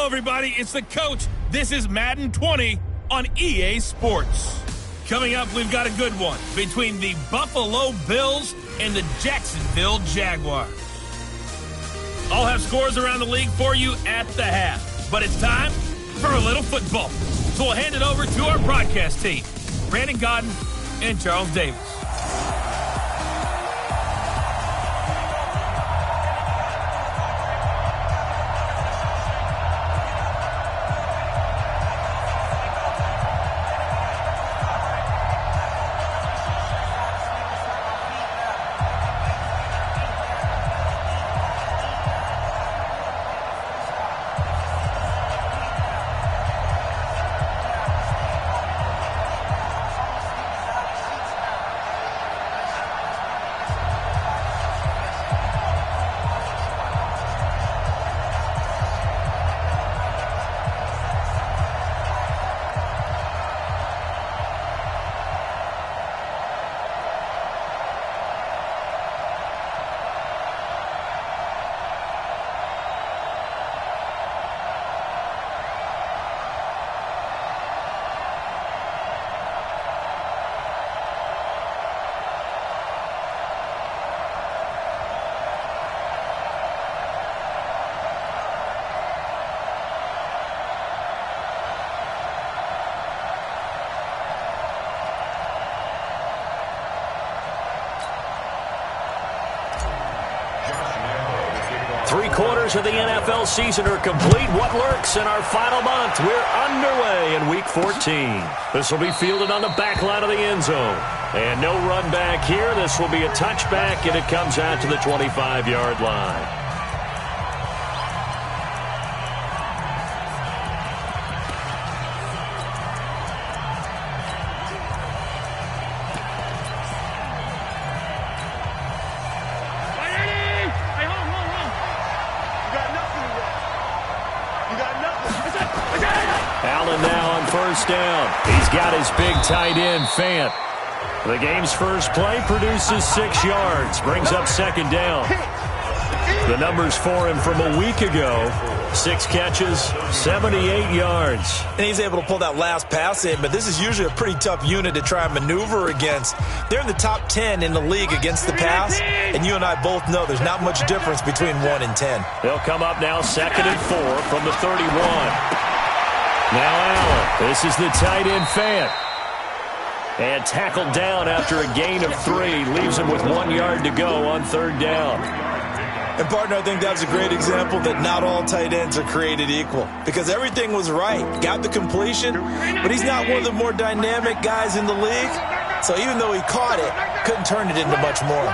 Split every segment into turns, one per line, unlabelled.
everybody. It's the coach. This is Madden 20 on EA Sports. Coming up, we've got a good one between the Buffalo Bills and the Jacksonville Jaguars. I'll have scores around the league for you at the half. But it's time for a little football. So we'll hand it over to our broadcast team, Brandon Godden and Charles Davis.
3/4 of the NFL season are complete. What lurks in our final month? We're underway in Week 14. This will be fielded on the back line of the end zone. And no run back here. This will be a touchback, and it comes out to the 25-yard line. Allen now on first down. He's got his big tight end, Fant. The game's first play produces 6 yards, brings up second down. The numbers for him from a week ago: 6 catches, 78 yards.
And he's able to pull that last pass in, but this is usually a pretty tough unit to try and maneuver against. They're in the top 10 in the league against the pass, and you and I both know there's not much difference between 1 and 10.
They'll come up now 2nd and 4 from the 31. Now Allen. This is the tight end, Fant. And tackled down after a gain of 3. Leaves him with 1 yard to go on 3rd down.
And, partner, I think that was a great example that not all tight ends are created equal. Because everything was right. Got the completion, but he's not one of the more dynamic guys in the league. So even though he caught it, couldn't turn it into much more.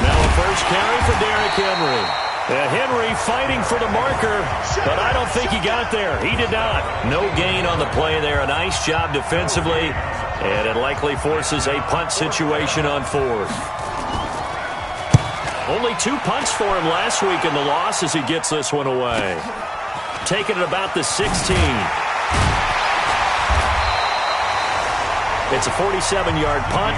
Now a first carry for Derrick Henry. Henry fighting for the marker, but I don't think he got there. He did not. No gain on the play there. A nice job defensively, and it likely forces a punt situation on 4th. Only 2 punts for him last week in the loss as he gets this one away. Taking it about the 16. It's a 47-yard punt,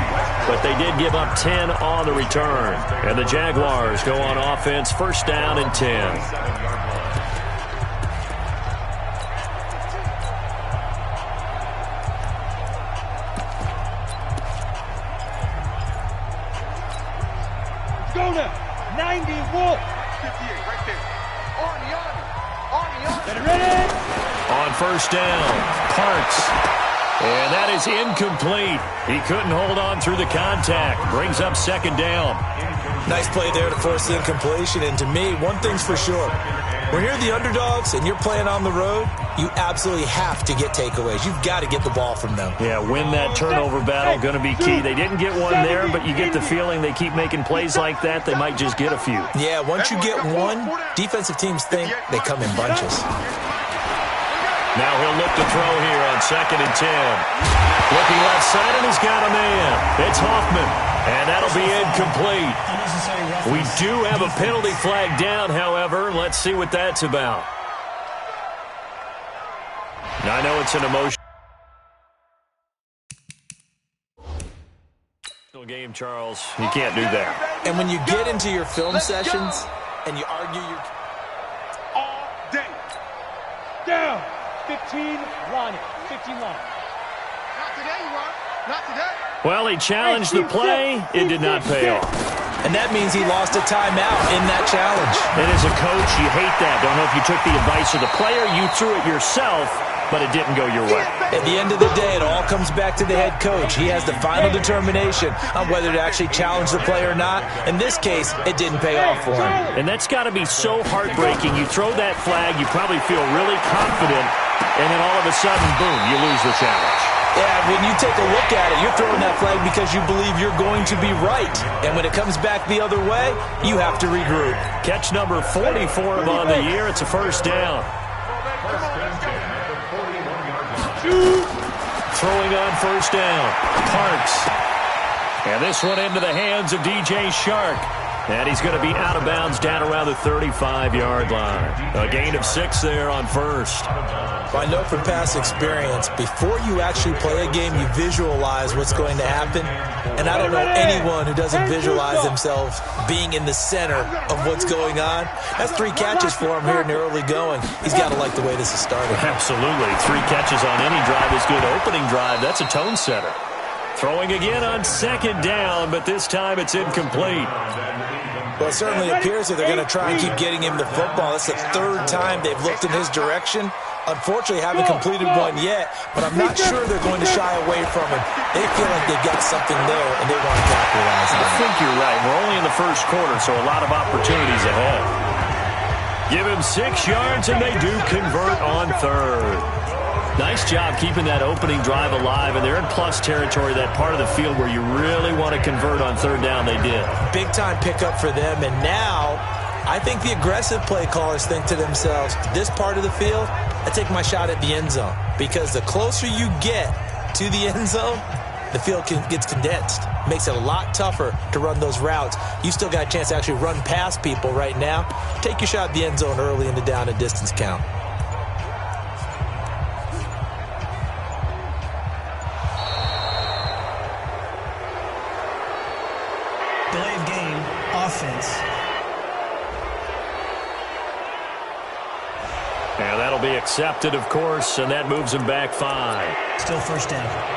but they did give up 10 on the return. And the Jaguars go on offense, first down and 10.
Go to 90 Wolf.
58 right there. On.
Get it ready.
On first down, Parks. And that is incomplete. He couldn't hold on through the contact. Brings up second down.
Nice play there to force the incompletion. And to me, one thing's for sure. When you're the underdogs and you're playing on the road, you absolutely have to get takeaways. You've got to get the ball from them.
Yeah, win that turnover battle, going to be key. They didn't get one there, but you get the feeling they keep making plays like that, they might just get a few.
Yeah, once you get one, defensive teams think they come in bunches.
Now he'll look to throw here on 2nd and 10. Looking left side, and he's got a man. It's Hoffman, and that'll be incomplete. We do have a penalty flag down, however. Let's see what that's about. Now, I know it's an emotional game, Charles. You can't do that.
And when you get into your film sessions and you argue your...
down. 15 line. 15 line.
Not today, you are. Not today.
Well, he challenged the play. It did not pay off.
And that means he lost a timeout in that challenge.
And as a coach, you hate that. Don't know if you took the advice of the player. You threw it yourself, but it didn't go your way.
At the end of the day, it all comes back to the head coach. He has the final determination on whether to actually challenge the play or not. In this case, it didn't pay off for him.
And that's got to be so heartbreaking. You throw that flag, you probably feel really confident, and then all of a sudden, boom, you lose the challenge.
Yeah, when you take a look at it, you're throwing that flag because you believe you're going to be right. And when it comes back the other way, you have to regroup.
Catch number 40 for him on the year. It's a first down. Throwing on first down. Parks. And this one into the hands of DJ Shark. And he's going to be out of bounds down around the 35-yard line. A gain of 6 there on first.
Well, I know from past experience, before you actually play a game, you visualize what's going to happen. And I don't know anyone who doesn't visualize themselves being in the center of what's going on. That's 3 catches for him here in the early going. He's got to like the way this is started.
Absolutely. 3 catches on any drive is good. Opening drive, that's a tone setter. Throwing again on second down, but this time it's incomplete.
Well, it certainly appears that they're going to try and keep getting him the football. That's the 3rd time they've looked in his direction. Unfortunately, haven't completed one yet, but I'm not sure they're going to shy away from him. They feel like they've got something there, and they want to capitalize on it.
I think you're right. We're only in the first quarter, so a lot of opportunities ahead. Give him 6 yards, and they do convert on 3rd. Nice job keeping that opening drive alive, and they're in plus territory, that part of the field where you really want to convert on 3rd down. They did. Big-time
pickup for them, and now I think the aggressive play callers think to themselves, this part of the field, I take my shot at the end zone, because the closer you get to the end zone, the field gets condensed. Makes it a lot tougher to run those routes. You still got a chance to actually run past people right now. Take your shot at the end zone early in the down and distance count.
Delay of game, offense.
Yeah, that'll be accepted, of course, and that moves him back 5.
Still first down.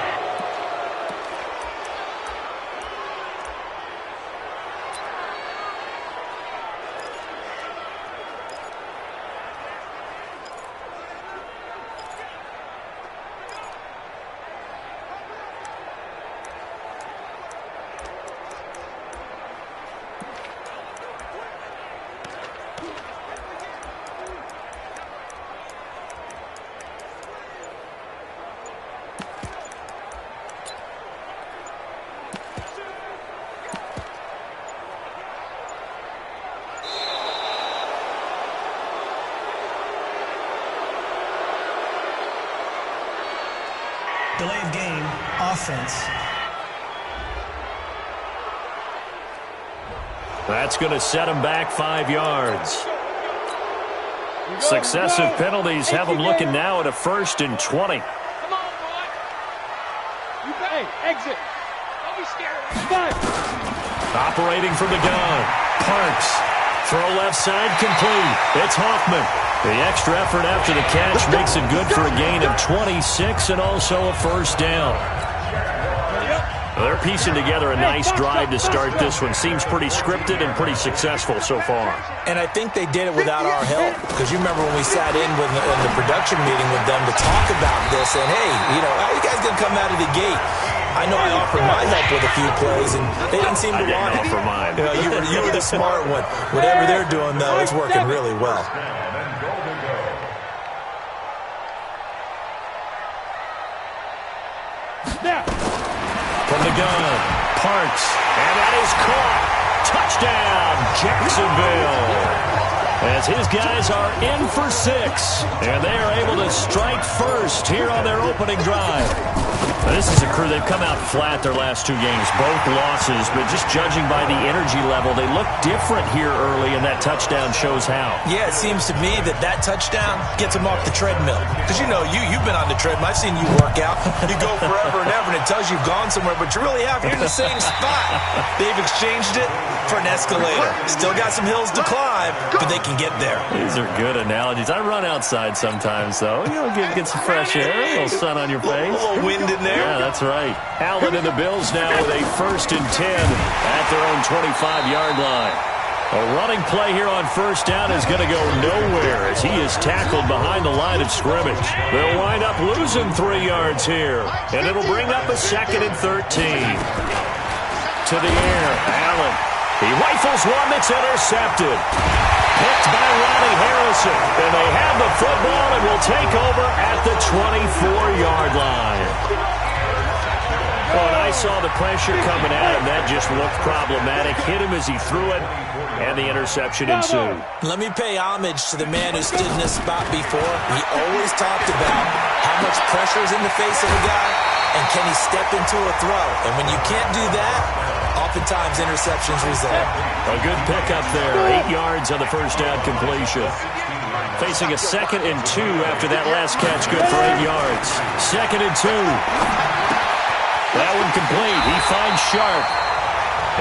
Delay of game, offense.
That's going to set him back 5 yards. Successive penalties have him looking now at a 1st and 20.
Come on, boy. Hey, exit. Don't be scared.
Operating from the gun. Parks. Throw left side complete. It's Hoffman. The extra effort after the catch makes it good for a gain of 26 and also a first down. They're piecing together a nice drive to start this one. Seems pretty scripted and pretty successful so far.
And I think they did it without our help. Because you remember when we sat in the production meeting with them to talk about this. And, hey, you know, how are you guys going to come out of the gate? I know I offered my help with a few plays, and they didn't seem to want it.
I didn't offer mine.
You were the smart one. Whatever they're doing, though, it's working really well.
From the gun, Parks, and that is caught. Touchdown, Jacksonville. As his guys are in for 6, and they are able to strike first here on their opening drive. Now, this is a crew, they've come out flat their last 2 games, both losses, but just judging by the energy level, they look different here early, and that touchdown shows how.
Yeah, it seems to me that touchdown gets them off the treadmill. Because, you know, you've been on the treadmill. I've seen you work out. You go forever and ever, and it It tells you've gone somewhere, but you really have. You're in the same spot. They've exchanged it for an escalator. Still got some hills to climb, but they can get there.
These are good analogies. I run outside sometimes, though. Get some fresh air, a little sun on your face.
A little wind in there.
Yeah, that's right. Allen and the Bills now with a 1st and 10 at their own 25-yard line. A running play here on 1st down is going to go nowhere as he is tackled behind the line of scrimmage. They'll wind up losing 3 yards here, and it'll bring up a 2nd and 13. To the air, Allen. He rifles one that's intercepted. Picked by Ronnie Harrison. And they have the football and will take over at the 24-yard line. Well, and I saw the pressure coming at him. That just looked problematic. Hit him as he threw it, and the interception ensued.
Let me pay homage to the man who stood in this spot before. He always talked about how much pressure is in the face of a guy, and can he step into a throw. And when you can't do that, oftentimes interceptions result.
A good pickup there. 8 yards on the 1st down completion. Facing a 2nd and 2 after that last catch. Good for 8 yards. 2nd and 2. That one complete. He finds Sharp.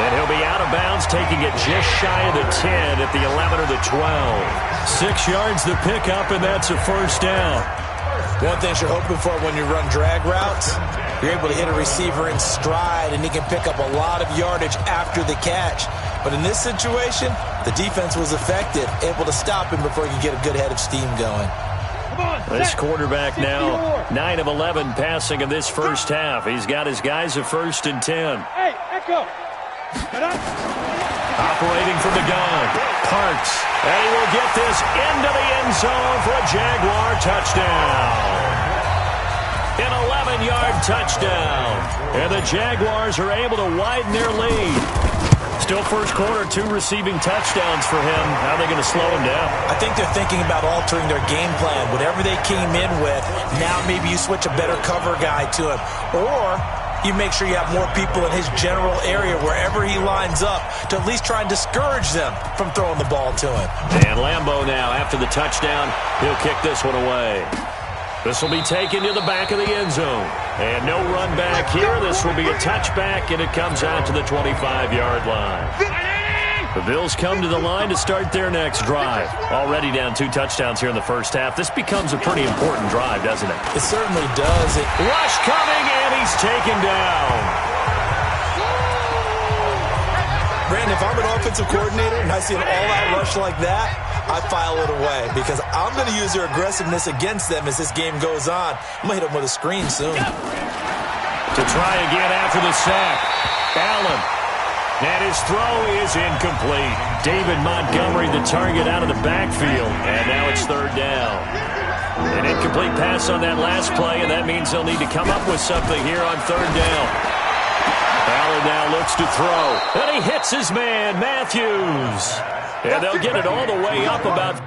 And he'll be out of bounds, taking it just shy of the 10 at the 11 or the 12. 6 yards the pickup, and that's a 1st down.
One thing you're hoping for when you run drag routes, you're able to hit a receiver in stride, and he can pick up a lot of yardage after the catch. But in this situation, the defense was effective, able to stop him before he could get a good head of steam going.
This quarterback now 9 of 11 passing in this 1st half. He's got his guys a 1st and 10.
Hey, Echo.
Operating from the gun, Parks. And he will get this into the end zone for a Jaguar touchdown. An 11-yard touchdown. And the Jaguars are able to widen their lead. Still 1st quarter, 2 receiving touchdowns for him. How are they going to slow him down?
I think they're thinking about altering their game plan. Whatever they came in with, now maybe you switch a better cover guy to him. Or you make sure you have more people in his general area wherever he lines up to at least try and discourage them from throwing the ball to him.
And Lambeau now, after the touchdown, he'll kick this one away. This will be taken to the back of the end zone. And no run back here. This will be a touchback, and it comes out to the 25-yard line. The Bills come to the line to start their next drive. Already down 2 touchdowns here in the 1st half. This becomes a pretty important drive, doesn't it?
It certainly does.
Rush coming, and he's taken down.
Brandon, if I'm an offensive coordinator and I see an all-out rush like that, I file it away because I'm going to use their aggressiveness against them as this game goes on. I'm going to hit them with a screen soon.
To try again after the sack. Allen. And his throw is incomplete. David Montgomery, the target, out of the backfield. And now it's 3rd down. An incomplete pass on that last play, and that means they'll need to come up with something here on 3rd down. Allen now looks to throw. And he hits his man, Matthews. And they'll get it all the way up about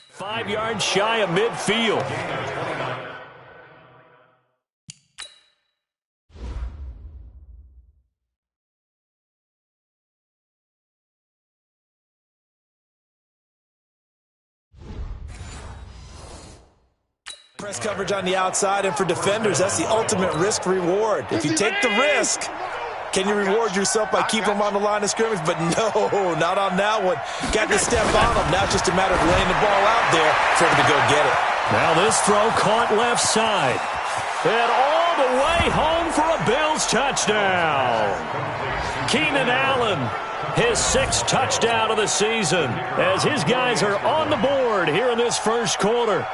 5 yards shy of midfield.
Press coverage on the outside, and for defenders, that's the ultimate risk-reward. If you take the risk, can you reward yourself by keeping them on the line of scrimmage? But no, not on that one. Got to step on them. Now it's just a matter of laying the ball out there for him to go get it.
Now this throw caught left side. And all the way home for a Bills touchdown. Keenan Allen, his 6th touchdown of the season, as his guys are on the board here in this 1st quarter.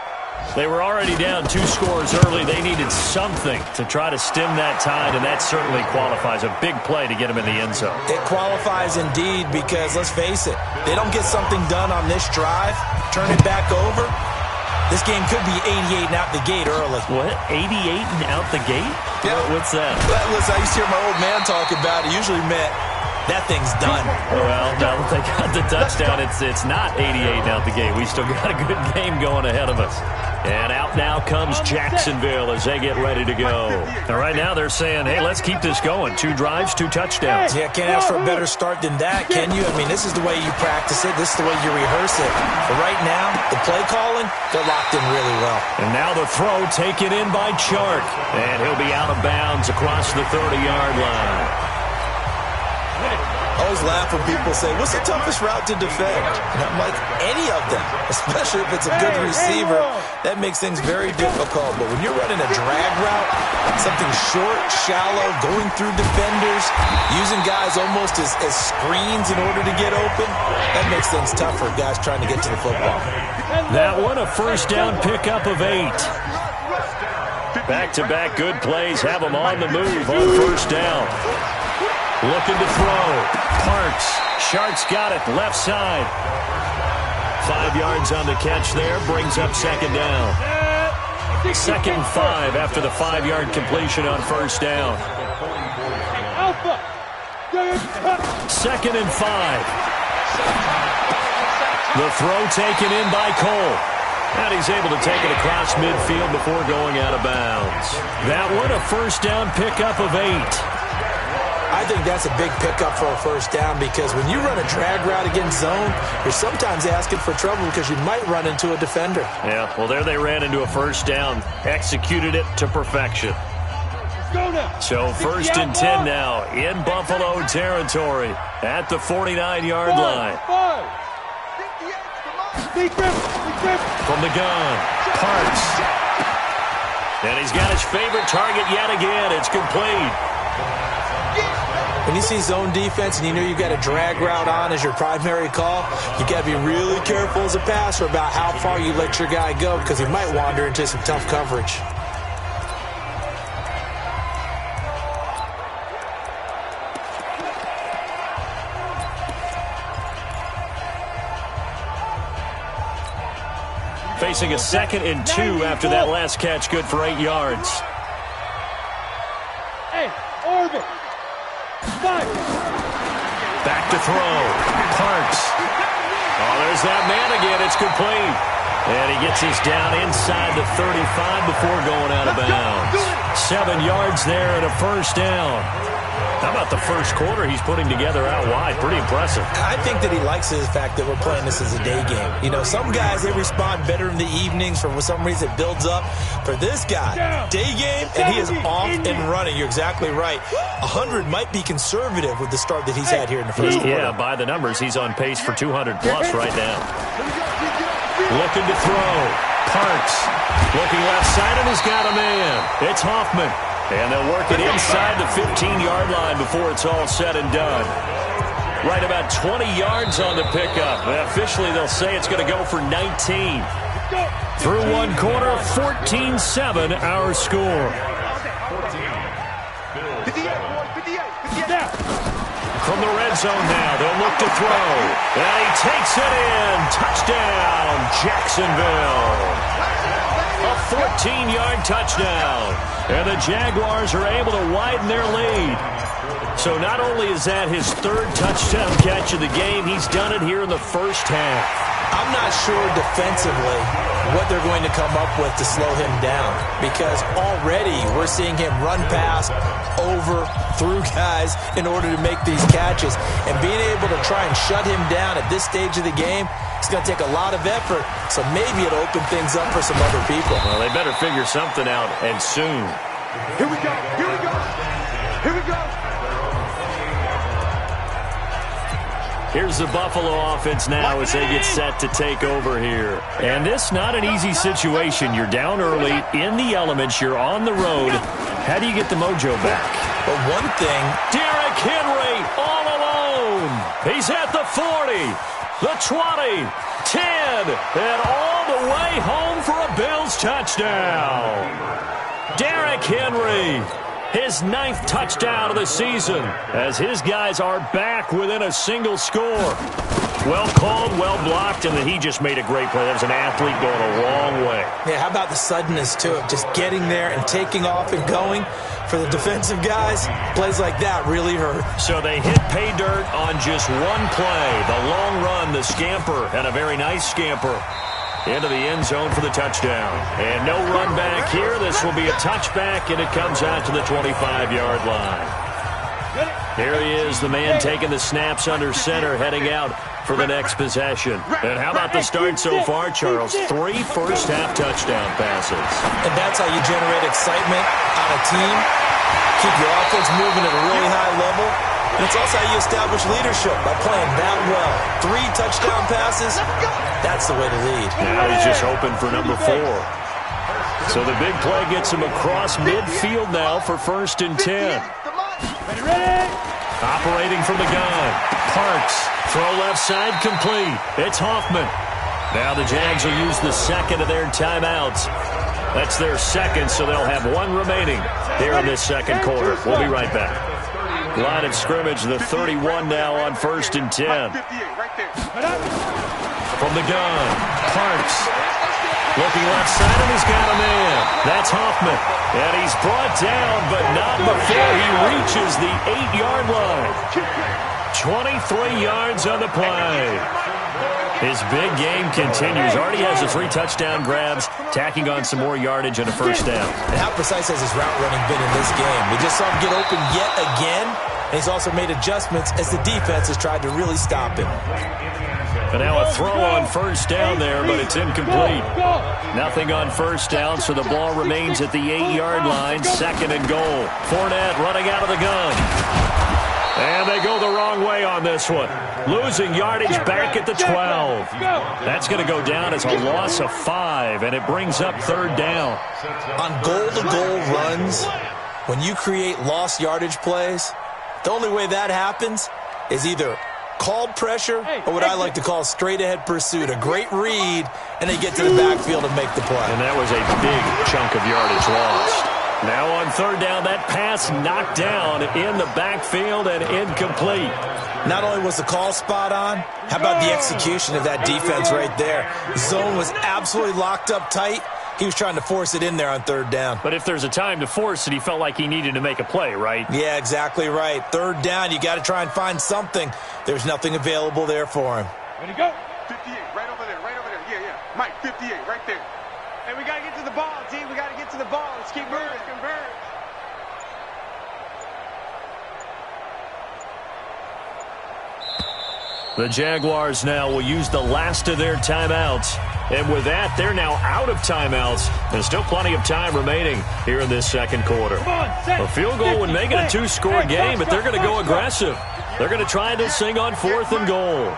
They were already down 2 scores early. They needed something to try to stem that tide, and that certainly qualifies. A big play to get him in the end zone.
It qualifies indeed because, let's face it, they don't get something done on this drive, turn it back over, this game could be 88 and out the gate early.
What? 88 and out the gate?
Yeah.
What's that?
Listen, I used to hear my old man talk about it. Usually meant that thing's done.
Well, now that they got the touchdown, it's not 88 out the gate. We still got a good game going ahead of us. And out now comes Jacksonville as they get ready to go. And right now they're saying, hey, let's keep this going. 2 drives, 2 touchdowns.
Yeah, can't ask for a better start than that, can you? I mean, this is the way you practice it. This is the way you rehearse it. But right now, the play calling, they're locked in really well.
And now the throw taken in by Chark. And he'll be out of bounds across the 30-yard line.
I always laugh when people say, what's the toughest route to defend? And I'm like, any of them, especially if it's a good receiver. That makes things very difficult. But when you're running a drag route, something short, shallow, going through defenders, using guys almost as screens in order to get open, that makes things tough for guys trying to get to the football.
That one, a first down pickup of 8. Back-to-back good plays have them on the move on first down. Looking to throw. Parks. Shark's got it. Left side. 5 yards on the catch there. Brings up second down. 2nd and 5 after the 5-yard completion on first down. 2nd and 5. The throw taken in by Cole. And he's able to take it across midfield before going out of bounds. That one, a first down pickup of 8.
I think that's a big pickup for a first down because when you run a drag route against zone, you're sometimes asking for trouble because you might run into a defender.
Yeah, well, there they ran into a first down. Executed it to perfection. So 1st and 10 now in Buffalo territory at the 49-yard line. From the gun, Parks. And he's got his favorite target yet again. It's complete.
When you see zone defense and you know you've got a drag route on as your primary call, you got to be really careful as a passer about how far you let your guy go because he might wander into some tough coverage.
Facing a 2nd and 2 after that last catch, good for 8 yards.
Hey, Orbit.
Back to throw. Parks. Oh, there's that man again. It's complete. And he gets us down inside the 35 before going out of bounds. 7 yards there and a first down. How about the first quarter he's putting together out wide? Pretty impressive.
I think that he likes the fact that we're playing this as a day game. You know, some guys, they respond better in the evenings. For some reason, it builds up. For this guy, day game, and he is off and running. You're exactly right. 100 might be conservative with the start that he's had here in the first quarter.
Yeah, by the numbers, he's on pace for 200-plus right now. Looking to throw. Parks. Looking left side, and he's got a man. It's Hoffman. And they'll work it inside the 15-yard line before it's all said and done. Right about 20 yards on the pickup. Officially, they'll say it's going to go for 19. Through one quarter, 14-7 our score. From the red zone now, they'll look to throw. And he takes it in. Touchdown, Jacksonville. A 14-yard touchdown. And the Jaguars are able to widen their lead. So not only is that his 3rd touchdown catch of the game, he's done it here in the first half.
I'm not sure defensively what they're going to come up with to slow him down because already we're seeing him run past, over, through guys in order to make these catches. And being able to try and shut him down at this stage of the game, it's going to take a lot of effort. So maybe it'll open things up for some other people.
Well, they better figure something out, and soon.
Here we go. Here we go. Here we go.
Here's the Buffalo offense now as they get set to take over here. And this not an easy situation. You're down early, in the elements, you're on the road. How do you get the mojo back?
But one thing,
Derrick Henry all alone. He's at the 40, the 20, 10, and all the way home for a Bills touchdown. Derrick Henry. His 9th touchdown of the season as his guys are back within a single score. Well called, well blocked, and he just made a great play. That was an athlete going a long way.
Yeah, how about the suddenness to it? Just getting there and taking off and going. For the defensive guys, plays like that really hurt.
So they hit pay dirt on just one play. The long run, the scamper, and a very nice scamper into the end zone for the touchdown. And no run back here. This will be a touchback, and it comes out to the 25-yard line. Here he is, the man taking the snaps under center, heading out for the next possession. And how about the start so far, Charles? 3 first-half touchdown passes.
And that's how you generate excitement on a team, keep your offense moving at a really high level. And it's also how you establish leadership by playing that well. 3 touchdown passes, that's the way to lead.
Now he's just hoping for number 4. So the big play gets him across midfield now for 1st and 10. Operating from the gun. Parks. Throw left side complete. It's Hoffman. Now the Jags will use the second of their timeouts. That's their second, so they'll have 1 remaining here in this second quarter. We'll be right back. Line of scrimmage, the 31 now on 1st and 10. From the gun. Parks. Looking left side, and he's got a man. That's Hoffman. And he's brought down, but not before he reaches the 8-yard line. 23 yards on the play. His big game continues. Already has the 3 touchdown grabs, tacking on some more yardage and a first down.
And how precise has his route running been in this game? We just saw him get open yet again, and he's also made adjustments as the defense has tried to really stop him.
And now a throw on first down there, but it's incomplete. Nothing on first down, so the ball remains at the 8-yard line. 2nd and goal. Fournette running out of the gun. And they go the wrong way on this one. Losing yardage back at the 12. That's going to go down as a loss of 5, and it brings up 3rd down.
On goal-to-goal runs, when you create lost yardage plays, the only way that happens is either called pressure or what I like to call straight-ahead pursuit. A great read, and they get to the backfield and make the play.
And that was a big chunk of yardage lost. Now on 3rd down, that pass knocked down in the backfield and incomplete.
Not only was the call spot on, how about the execution of that defense right there? The zone was absolutely locked up tight. He was trying to force it in there on 3rd down.
But if there's a time to force it, he felt like he needed to make a play, right?
Yeah, exactly right. 3rd down, you got to try and find something. There's nothing available there for him.
Ready to go? 58, right over there, right over there. Yeah, yeah. Mike, 58, right there.
And we got to get to the ball, D. We got to get to the ball. Let's keep moving. Converge.
The Jaguars now will use the last of their timeouts. And with that, they're now out of timeouts. There's still plenty of time remaining here in this second quarter. A field goal would make it a 2-score game, but they're going to go aggressive. They're going to try this thing on 4th and goal.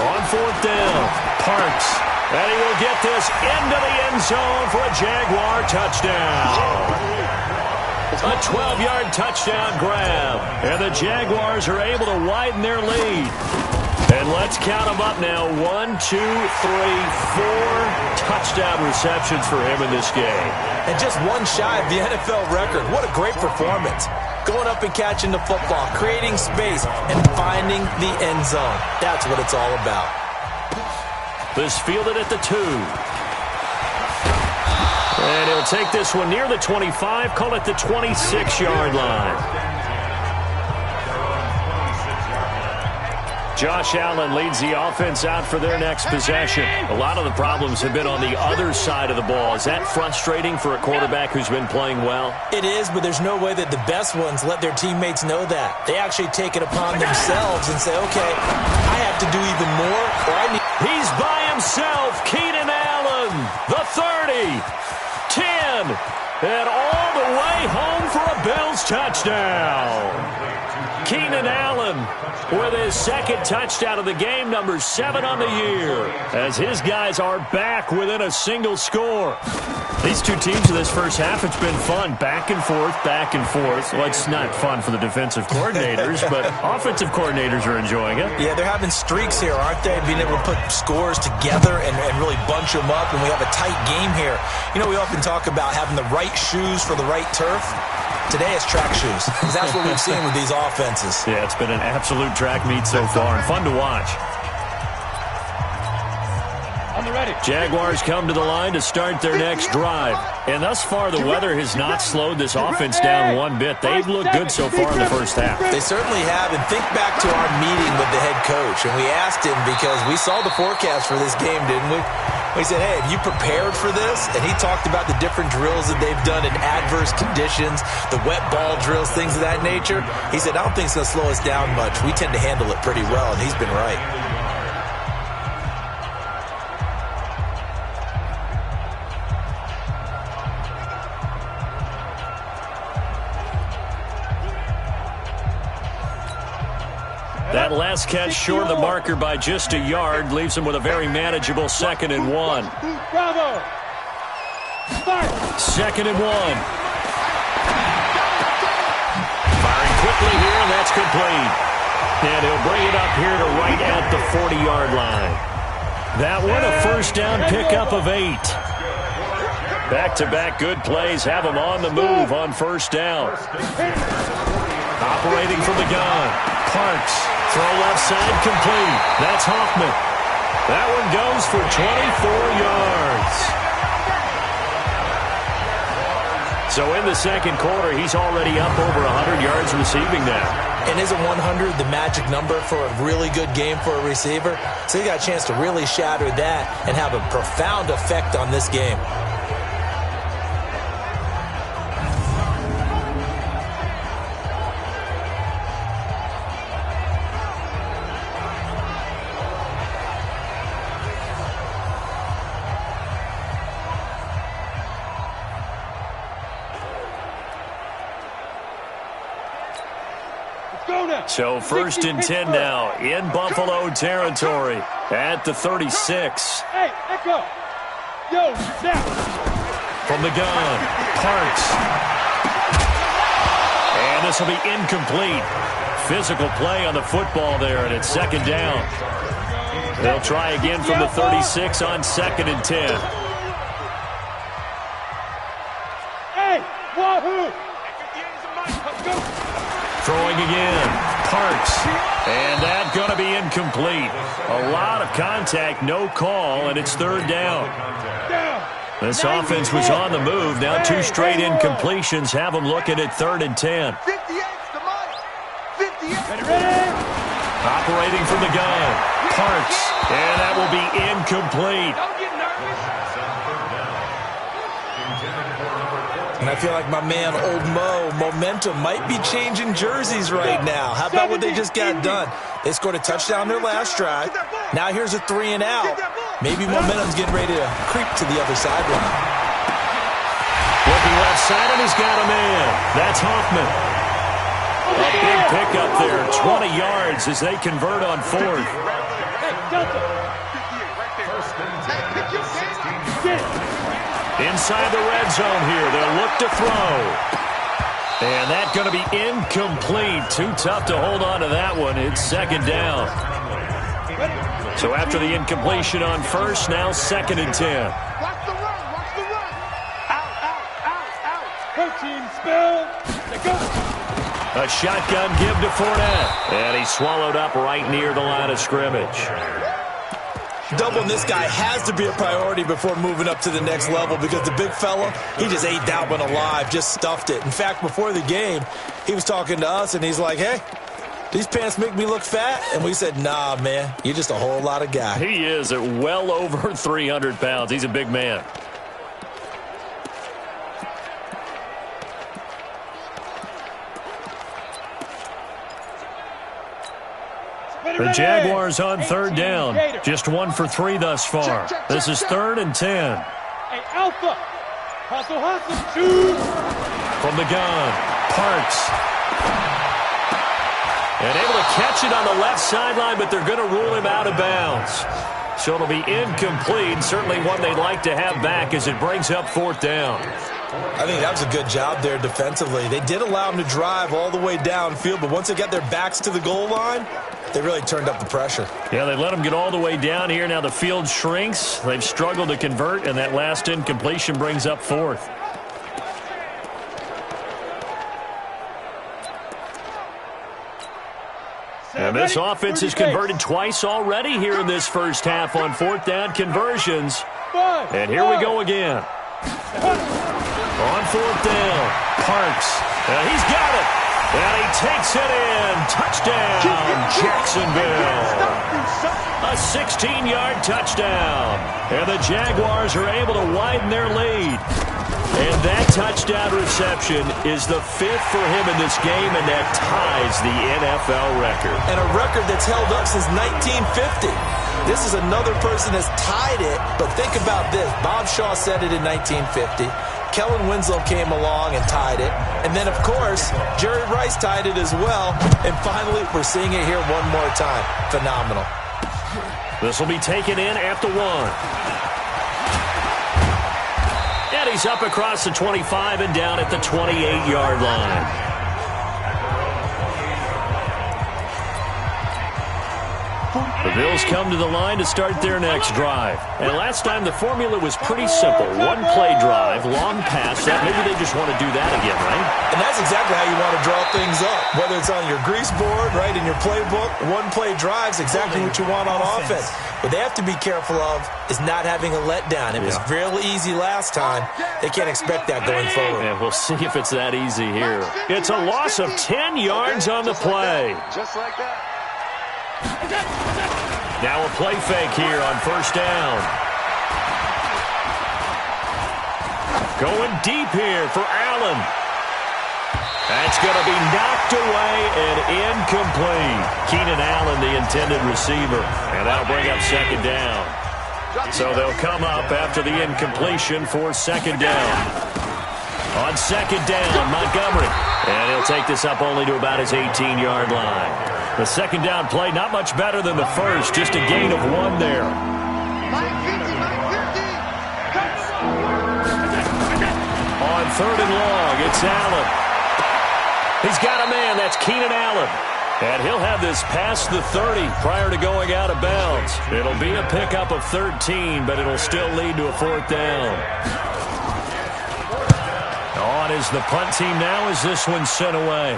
On 4th down, Parks. And he will get this into the end zone for a Jaguar touchdown. A 12-yard touchdown grab. And the Jaguars are able to widen their lead. And let's count them up now. 1, 2, 3, 4 touchdown receptions for him in this game.
And just 1 shy of the NFL record. What a great performance. Going up and catching the football, creating space, and finding the end zone. That's what it's all about.
This fielded at the 2. And he'll take this one near the 25, call it the 26-yard line. Josh Allen leads the offense out for their next possession. A lot of the problems have been on the other side of the ball. Is that frustrating for a quarterback who's been playing well?
It is, but there's no way that the best ones let their teammates know that. They actually take it upon themselves and say, okay, I have to do even more. Or I need.
He's by himself. Keenan Allen, the 30, 10, and all the way home for a Bills touchdown. Keenan Allen with his second touchdown of the game, number 7 on the year, as his guys are back within a single score. These two teams in this first half, it's been fun. Back and forth, back and forth. Well, it's not fun for the defensive coordinators, but offensive coordinators are enjoying it.
Yeah, they're having streaks here, aren't they? Being able to put scores together and really bunch them up, and we have a tight game here. You know, we often talk about having the right shoes for the right turf. Today it's track shoes, because that's what we've seen with these offenses.
Yeah, it's been an absolute track meet so far, and fun to watch. Jaguars come to the line to start their next drive. And thus far, the weather has not slowed this offense down one bit. They've looked good so far in the first half.
They certainly have. And think back to our meeting with the head coach. And we asked him, because we saw the forecast for this game, didn't we? We said, hey, have you prepared for this? And he talked about the different drills that they've done in adverse conditions, the wet ball drills, things of that nature. He said, I don't think it's going to slow us down much. We tend to handle it pretty well, and he's been right.
That last catch short of the marker by just a yard leaves him with a very manageable 2nd and 1.
Bravo. Start.
2nd and 1. Firing quickly here, and that's complete. And he'll bring it up here to right at the 40-yard line. That one a first down pickup of 8. Back-to-back good plays have him on the move on first down. Operating from the gun, Parks. Throw left side complete. That's Hoffman. That one goes for 24 yards. So in the second quarter, he's already up over 100 yards receiving now.
And isn't 100 the magic number for a really good game for a receiver? So he got a chance to really shatter that and have a profound effect on this game.
So 1st and 10 now in Buffalo territory at the 36.
Hey, Echo. Yo, snap.
From the gun, Parks. And this will be incomplete. Physical play on the football there, and it's 2nd down. They'll try again from the 36 on 2nd and 10.
Hey, wahoo.
Throwing again, Parks. And that's going to be incomplete. A lot of contact, no call, and it's 3rd down. This offense was on the move. Now 2 straight incompletions have them looking at 3rd and 10. Operating from the gun, Parks. And that will be incomplete.
And I feel like my man, Old Mo, momentum might be changing jerseys right now. How about what they just got done? They scored a touchdown their last drive. Now here's a 3 and out. Maybe momentum's getting ready to creep to the other sideline.
Looking left side, and he's got a man. That's Hoffman. A big pickup there, 20 yards as they convert on 4th. Inside the red zone here. They'll look to throw. And that's going to be incomplete. Too tough to hold on to that one. It's 2nd down. So after the incompletion on 1st, now 2nd and 10.
Watch the run. Watch the run. Out. Protein spill. They go.
A shotgun give to Fournette. And he's swallowed up right near the line of scrimmage.
Doubling this guy has to be a priority before moving up to the next level, because the big fella, he just ate that one alive, just stuffed it. In fact, before the game, he was talking to us, and he's like, hey, these pants make me look fat? And we said, nah, man, you're just a whole lot of guy.
He is at well over 300 pounds. He's a big man. The Jaguars on 3rd down. Just 1 for 3 thus far. This is 3rd and 10.
Hey, Alpha. Hustle, shoot.
From the gun, Parks. And able to catch it on the left sideline, but they're going to rule him out of bounds. So it'll be incomplete. Certainly one they'd like to have back as it brings up 4th down.
I think that was a good job there defensively. They did allow him to drive all the way downfield, but once they got their backs to the goal line, they really turned up the pressure.
Yeah, they let him get all the way down here. Now the field shrinks. They've struggled to convert, and that last incompletion brings up 4th. And this offense has converted twice already here in this first half on fourth down conversions. And here we go again. On fourth down, Parks. He's got it. And he takes it in. Touchdown, Jacksonville. A 16-yard touchdown. And the Jaguars are able to widen their lead. And that touchdown reception is the fifth for him in this game, and that ties the NFL record.
And a record that's held up since 1950. This is another person that's tied it, but think about this. Bob Shaw said it in 1950. Kellen Winslow came along and tied it. And then, of course, Jerry Rice tied it as well. And finally, we're seeing it here one more time. Phenomenal.
This will be taken in at the 1. And he's up across the 25 and down at the 28-yard line. The Bills come to the line to start their next drive. And last time the formula was pretty simple. One play drive, long pass. Maybe they just want to do that again, right?
And that's exactly how you want to draw things up. Whether it's on your grease board, right, in your playbook, one play drive's exactly what you want on offense. What they have to be careful of is not having a letdown. It was real easy last time. They can't expect that going forward.
And we'll see if it's that easy here. It's a loss of 10 yards on the play.
Just like that.
Now a play fake here on first down. Going deep here for Allen. That's going to be knocked away and incomplete. Keenan Allen, the intended receiver. And that'll bring up second down. So they'll come up after the incompletion for second down. On second down, Montgomery. And he'll take this up only to about his 18-yard line. The second down play, not much better than the first. Just a gain of 1 there. On third and long, it's Allen. He's got a man. That's Keenan Allen. And he'll have this past the 30 prior to going out of bounds. It'll be a pickup of 13, but it'll still lead to a fourth down. On is the punt team now as this one's sent away.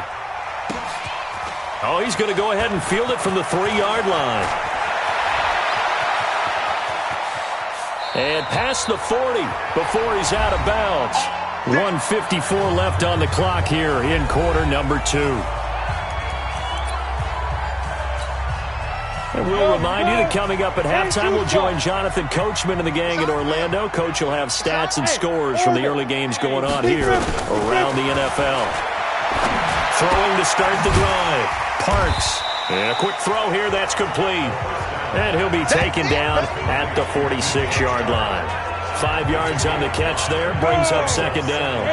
Oh, he's going to go ahead and field it from the 3-yard line. And past the 40 before he's out of bounds. 1:54 left on the clock here in quarter number 2. And we'll remind you that coming up at halftime, we'll join Jonathan Coachman and the gang in Orlando. Coach will have stats and scores from the early games going on here around the NFL. Throwing to start the drive. Parks. And a quick throw here. That's complete. And he'll be taken down at the 46-yard line. 5 yards on the catch there. Brings up second down.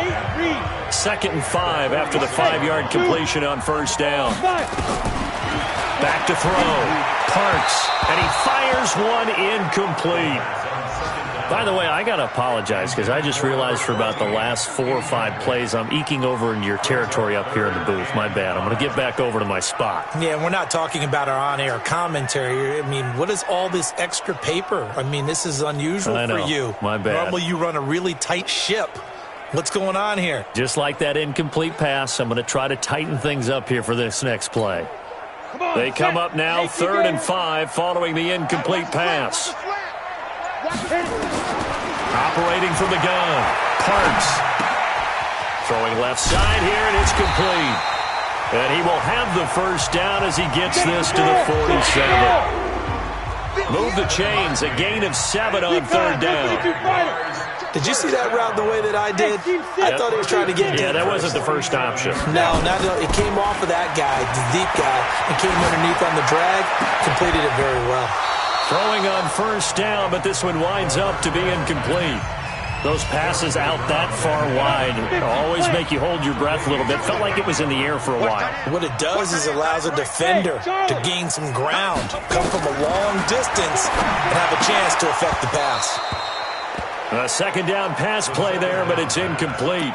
2nd and 5 after the 5-yard completion on first down. Back to throw. Parks. And he fires one incomplete. By the way, I got to apologize because I just realized for about the last 4 or 5 plays, I'm eking over into your territory up here in the booth. My bad. I'm going to get back over to my spot.
Yeah, we're not talking about our on-air commentary. I mean, what is all this extra paper? I mean, this is unusual for you.
My bad.
Normally you run a really tight ship. What's going on here?
Just like that incomplete pass, I'm going to try to tighten things up here for this next play. They come up now 3rd and 5 following the incomplete pass. Operating from the gun. Parks. Throwing left side here, and it's complete. And he will have the first down as he gets this to the 47. Move the chains. A gain of 7 on 3rd down.
Did you see that route the way that I did? I thought he was trying to get deep.
Yeah, that wasn't the first option.
No, it came off of that guy, the deep guy, and came underneath on the drag. Completed it very well.
Throwing on first down, but this one winds up to be incomplete. Those passes out that far wide always make you hold your breath a little bit. Felt like it was in the air for a while. What
it does is allows a defender to gain some ground, come from a long distance, and have a chance to affect the pass.
A second down pass play there, but it's incomplete.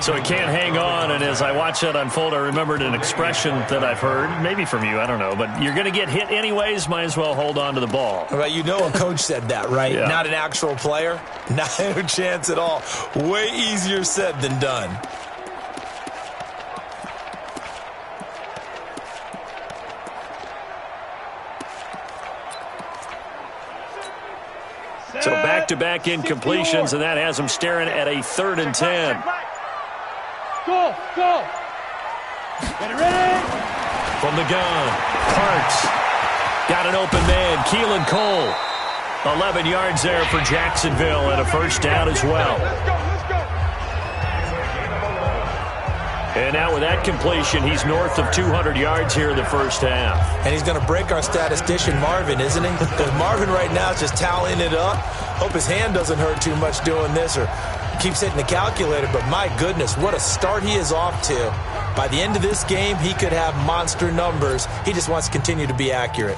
So he can't hang on, and as I watch that unfold, I remembered an expression that I've heard, maybe from you, I don't know, but you're going to get hit anyways, might as well hold on to the ball.
Right, you know a coach said that, right?
Yeah.
Not an actual player? Not a chance at all. Way easier said than done.
back-to-back incompletions, and that has him staring at a 3rd and 10.
Go, go. Get it ready.
From the gun, Parks. Got an open man, Keelan Cole. 11 yards there for Jacksonville and a first down as well.
Let's go, let's go.
And now with that completion, he's north of 200 yards here in the first half.
And he's going to break our statistician Marvin, isn't he? Because Marvin right now is just tallying it up. Hope his hand doesn't hurt too much doing this or keeps hitting the calculator. But my goodness, what a start he is off to. By the end of this game, he could have monster numbers. He just wants to continue to be accurate.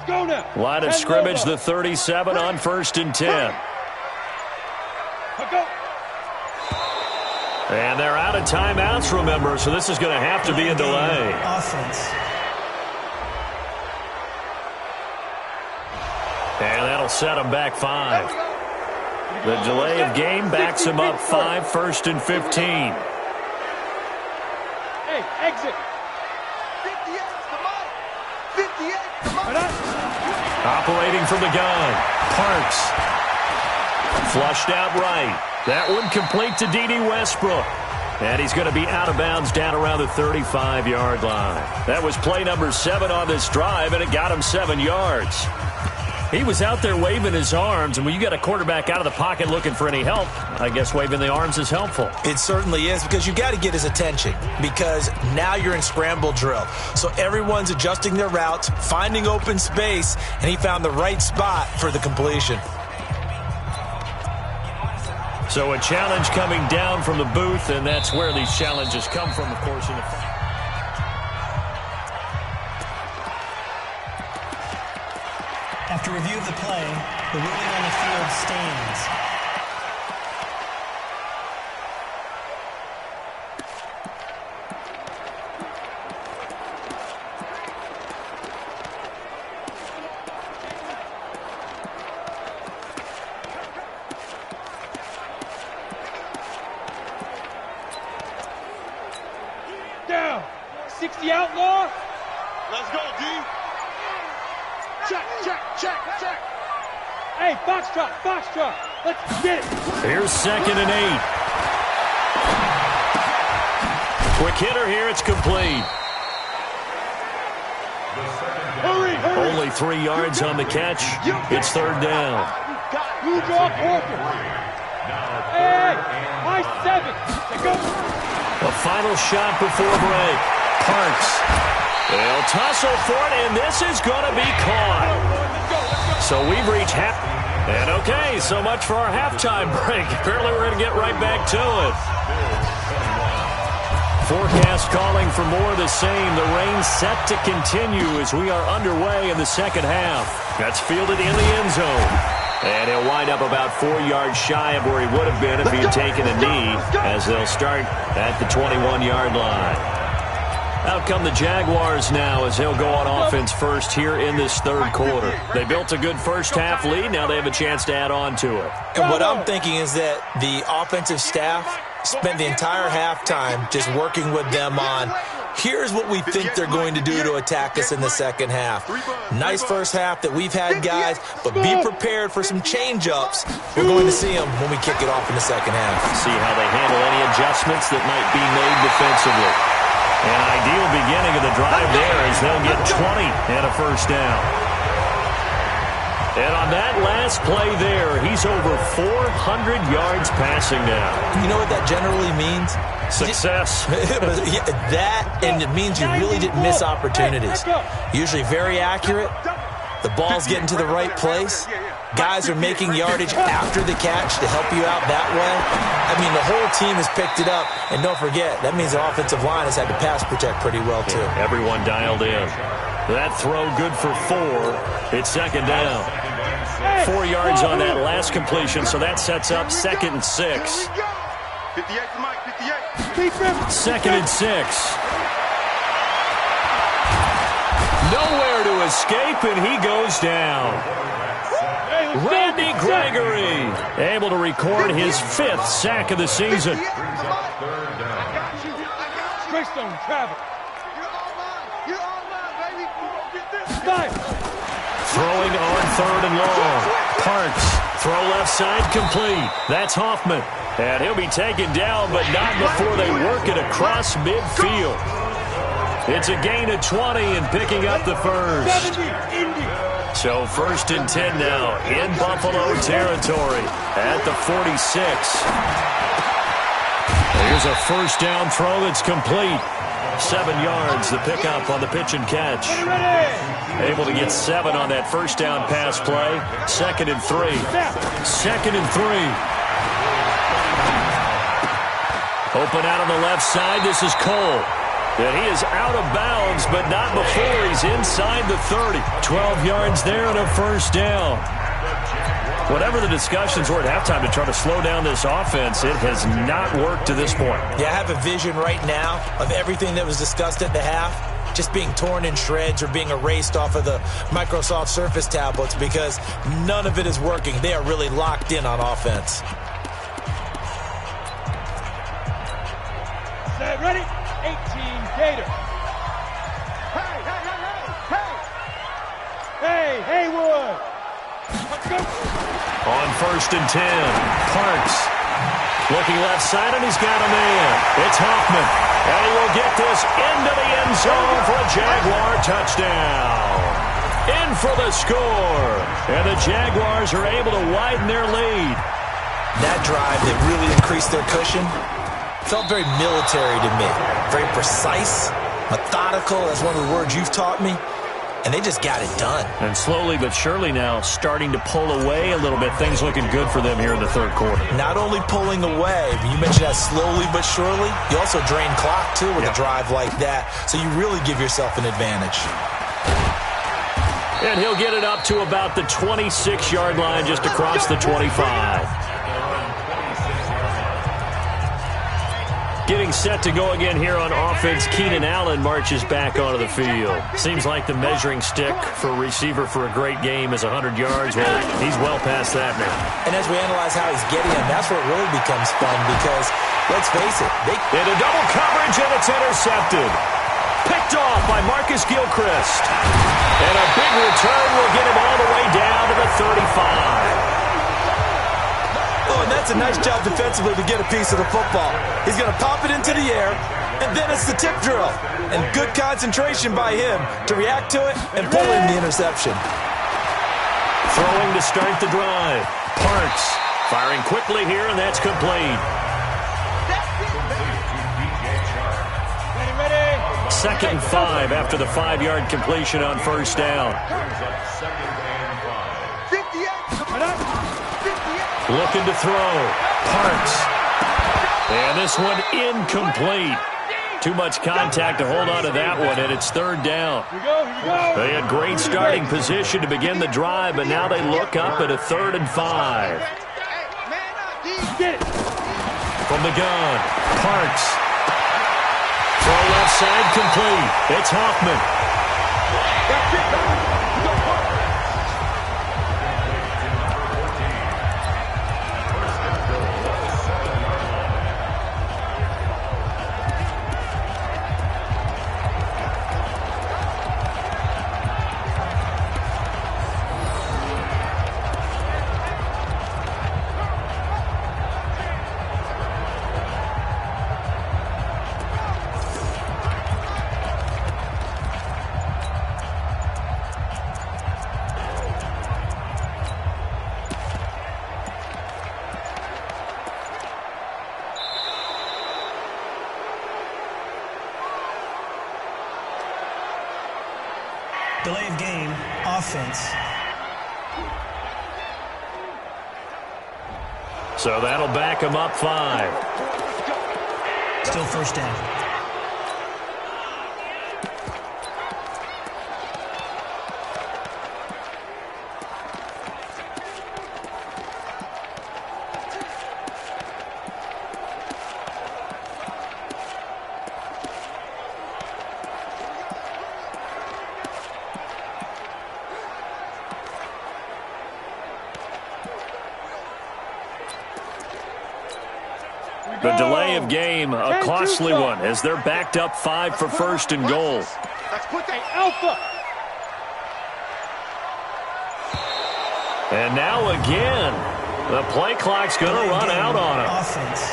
Go now.
Line of scrimmage, the 37 on 1st and 10.
Go.
And they're out of timeouts, remember, so this is going to have to be a delay.
Offense.
And that'll set them back 5. The delay of game backs them up 5, 1st and 15.
Hey, exit.
58, come on. 58, come on.
Operating from the gun, Parks. Flushed out right. That one complete to D.D. Westbrook. And he's going to be out of bounds down around the 35-yard line. That was play number 7 on this drive, and it got him 7 yards. He was out there waving his arms, and when you got a quarterback out of the pocket looking for any help, I guess waving the arms is helpful.
It certainly is, because you got to get his attention, because now you're in scramble drill. So everyone's adjusting their routes, finding open space, and he found the right spot for the completion.
So a challenge coming down from the booth, and that's where these challenges come from, of course, in the
After review of the play, the ruling on the field stands.
Down. 60 outlaw.
Let's go, D. Check, check, check, check.
Hey, foxtrot, foxtrot. Let's get it.
Here's 2nd and 8. Quick hitter here, it's complete.
Hurry, hurry.
Only 3 yards on the catch. It's 3rd down.
You draw Corker. Hey, high 7. Go.
A final shot before break. Parks. They'll tussle for it, and this is going to be caught. So we've reached half. And okay, so much for our halftime break. Apparently we're going to get right back to it. Forecast calling for more of the same. The rain set to continue as we are underway in the second half. That's fielded in the end zone. And he'll wind up about 4 yards shy of where he would have been if he had taken a knee, as they'll start at the 21-yard line. Out come the Jaguars now as they'll go on offense first here in this 3rd quarter. They built a good first half lead. Now they have a chance to add on to it.
And what I'm thinking is that the offensive staff spent the entire halftime just working with them on, here's what we think they're going to do to attack us in the second half. Nice first half that we've had, guys, but be prepared for some change-ups. We're going to see them when we kick it off in the second half.
See how they handle any adjustments that might be made defensively. An ideal beginning of the drive there as they'll get 20 and a first down. And on that last play there, he's over 400 yards passing now.
You know what that generally means?
Success.
That, and it means you really didn't miss opportunities. Usually very accurate. The ball's getting to the right place. Guys are making yardage after the catch to help you out that way. I mean, the whole team has picked it up. And don't forget, that means the offensive line has had to pass protect pretty well, too.
Yeah, everyone dialed in. That throw good for 4. It's 2nd down. 4 yards on that last completion, so that sets up 2nd and 6.
58 to Mike, 58.
2nd and 6. Nowhere to escape, and he goes down. Randy Gregory able to record his 5th sack of the season.
Greystone, travel.
You're all mine.
Throwing on 3rd and long. Parks, throw left side complete. That's Hoffman. And he'll be taken down, but not before they work it across midfield. It's a gain of 20 and picking up the first. So 1st and 10 now in Buffalo territory at the 46. Here's a first down throw that's complete. 7 yards, the pickup on the pitch and catch. Able to get 7 on that first down pass play. 2nd and 3. 2nd and 3. Open out on the left side. This is Cole. And he is out of bounds, but not before he's inside the 30. 12 yards there and a first down. Whatever the discussions were at halftime to try to slow down this offense, it has not worked to this point.
Yeah, I have a vision right now of everything that was discussed at the half just being torn in shreds or being erased off of the Microsoft Surface tablets because none of it is working. They are really locked in on offense.
Set, ready? 18 Gator. Hey, Haywood. Let's go.
On 1st and 10, Parks looking left side, and he's got a man. It's Hoffman, and he will get this into the end zone for a Jaguar touchdown. In for the score, and the Jaguars are able to widen their lead.
That drive that really increased their cushion felt very military to me. Very precise, methodical, that's one of the words you've taught me. And they just got it done.
And slowly but surely now starting to pull away a little bit. Things looking good for them here in the 3rd quarter.
Not only pulling away, but you mentioned that slowly but surely. You also drain clock, too, with a drive like that. So you really give yourself an advantage.
And he'll get it up to about the 26-yard line just across the 25. Getting set to go again here on offense, Keenan Allen marches back onto the field. Seems like the measuring stick for a receiver for a great game is 100 yards. Well, he's well past that now.
And as we analyze how he's getting them, that's where it really becomes fun because, let's face it,
into double coverage, and it's intercepted. Picked off by Marcus Gilchrist. And a big return will get him all the way down to the 35.
Oh, and that's a nice job defensively to get a piece of the football. He's going to pop it into the air, and then it's the tip drill. And good concentration by him to react to it and pull in the interception.
Throwing to start the drive. Parks firing quickly here, and that's complete.
Ready.
2nd and 5 after the 5-yard completion on first down. Looking to throw. Parks. And this one incomplete. Too much contact to hold on to that one, and it's 3rd down.
Here we go.
They had great starting position to begin the drive, but now they look up at a 3rd and 5.
Get it.
From the gun, Parks. Throw left side complete. It's Hoffman.
Delay of game, offense.
So that'll back him up 5.
Still first down.
The delay of game, a costly one, as they're backed up 5 for 1st and goal.
Let's put that alpha.
And now again, the play clock's going to run out on him.
Offense.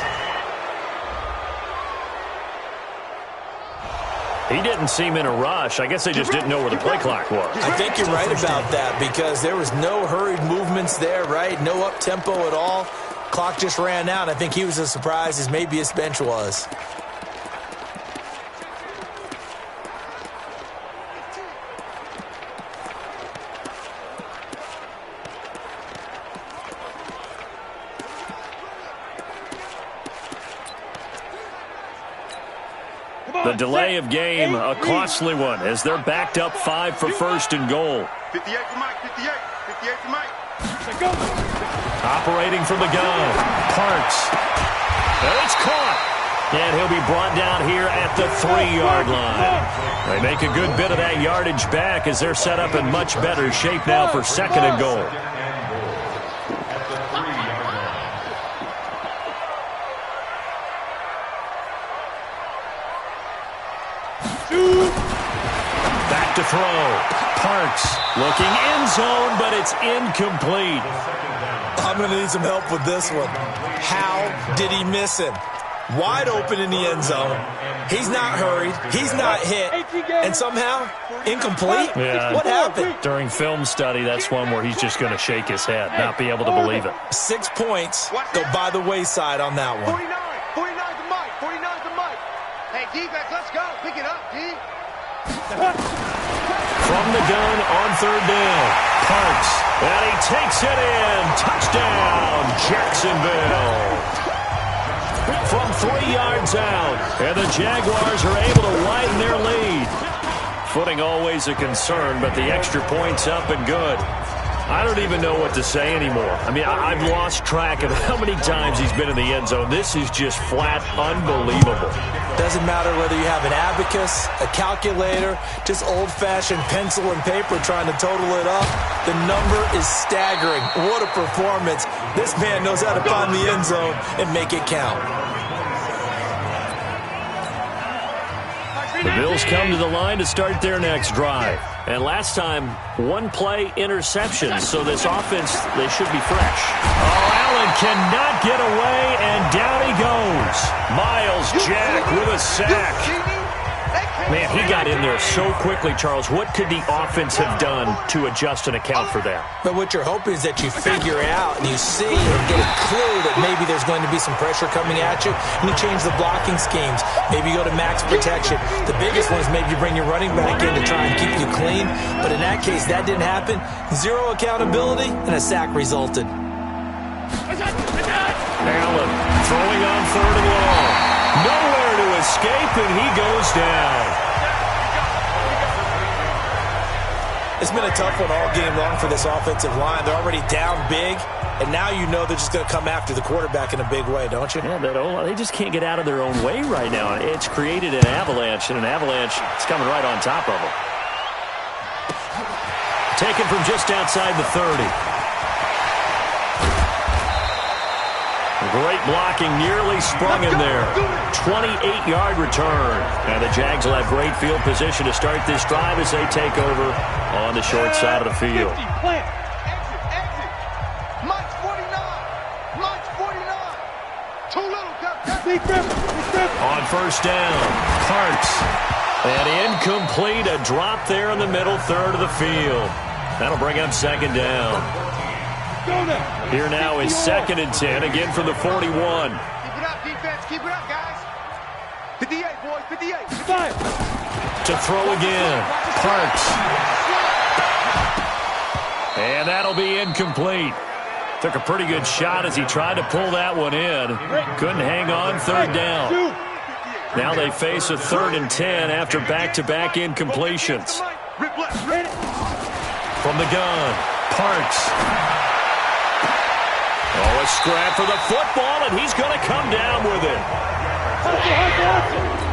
He didn't seem in a rush. I guess they just didn't know where the play clock was.
I think you're right about that because there was no hurried movements there, right? No up-tempo at all. Clock just ran out. I think he was as surprised as maybe his bench was.
The delay of game, a costly one, as they're backed up 5 for first and goal.
58 to Mike, 58. 58 to Mike.
Go.
Operating from the gun, Parks. And it's caught. And he'll be brought down here at the 3-yard line. They make a good bit of that yardage back as they're set up in much better shape now for second and goal. Back to throw. Parks looking end zone, but it's incomplete.
I'm going to need some help with this one. How did he miss him? Wide open in the end zone. He's not hurried. He's not hit. And somehow, incomplete?
Yeah.
What happened?
During film study, that's one where he's just going to shake his head, not be able to believe it.
6 points go by the wayside on that one.
49 to Mike, 49 to Mike. Hey, defense, let's go. Pick it up, D.
From the gun on third down, Parks, and he takes it in. Touchdown, Jacksonville. From 3 yards out, and the Jaguars are able to widen their lead. Footing always a concern, but the extra point's up and good. I don't even know what to say anymore. I mean, I've lost track of how many times he's been in the end zone. This is just flat unbelievable.
Doesn't matter whether you have an abacus, a calculator, just old-fashioned pencil and paper trying to total it up. The number is staggering. What a performance. This man knows how to find the end zone and make it count.
The Bills come to the line to start their next drive. And last time, 1-play interception, so this offense, they should be fresh. Oh, Allen cannot get away, and down he goes. Miles Jack with a sack. Man, he got in there so quickly, Charles. What could the offense have done to adjust and account for that?
But what you're hoping is that you figure out and you see or get a clue that maybe there's going to be some pressure coming at you, and you change the blocking schemes. Maybe you go to max protection. The biggest one is maybe you bring your running back in to try and keep you clean. But in that case, that didn't happen. Zero accountability, and a sack resulted.
Allen throwing on third and long. Nowhere to escape, and he goes down.
It's been a tough one all game long for this offensive line. They're already down big, and now you know they're just going to come after the quarterback in a big way, don't you?
Yeah, they just can't get out of their own way right now. It's created an avalanche, and an avalanche is coming right on top of them. Taken from just outside the 30. Great blocking, nearly sprung him there. 28-yard return. And the Jags will have great field position to start this drive as they take over on the short side of the field.
Exit. Mike's 49. Mike's 49. Too little.
On first down, Parks. And incomplete, a drop there in the middle third of the field. That'll bring up second down. Here now is 2nd and 10, again from the 41.
Keep it up, defense. Keep it up, guys. 58, boys. 58. 5.
To throw again, Parks. And that'll be incomplete. Took a pretty good shot as he tried to pull that one in. Couldn't hang on, third down. Now they face a 3rd and 10 after back-to-back incompletions. From the gun, Parks. Oh, a scrap for the football, and he's going to come down with it.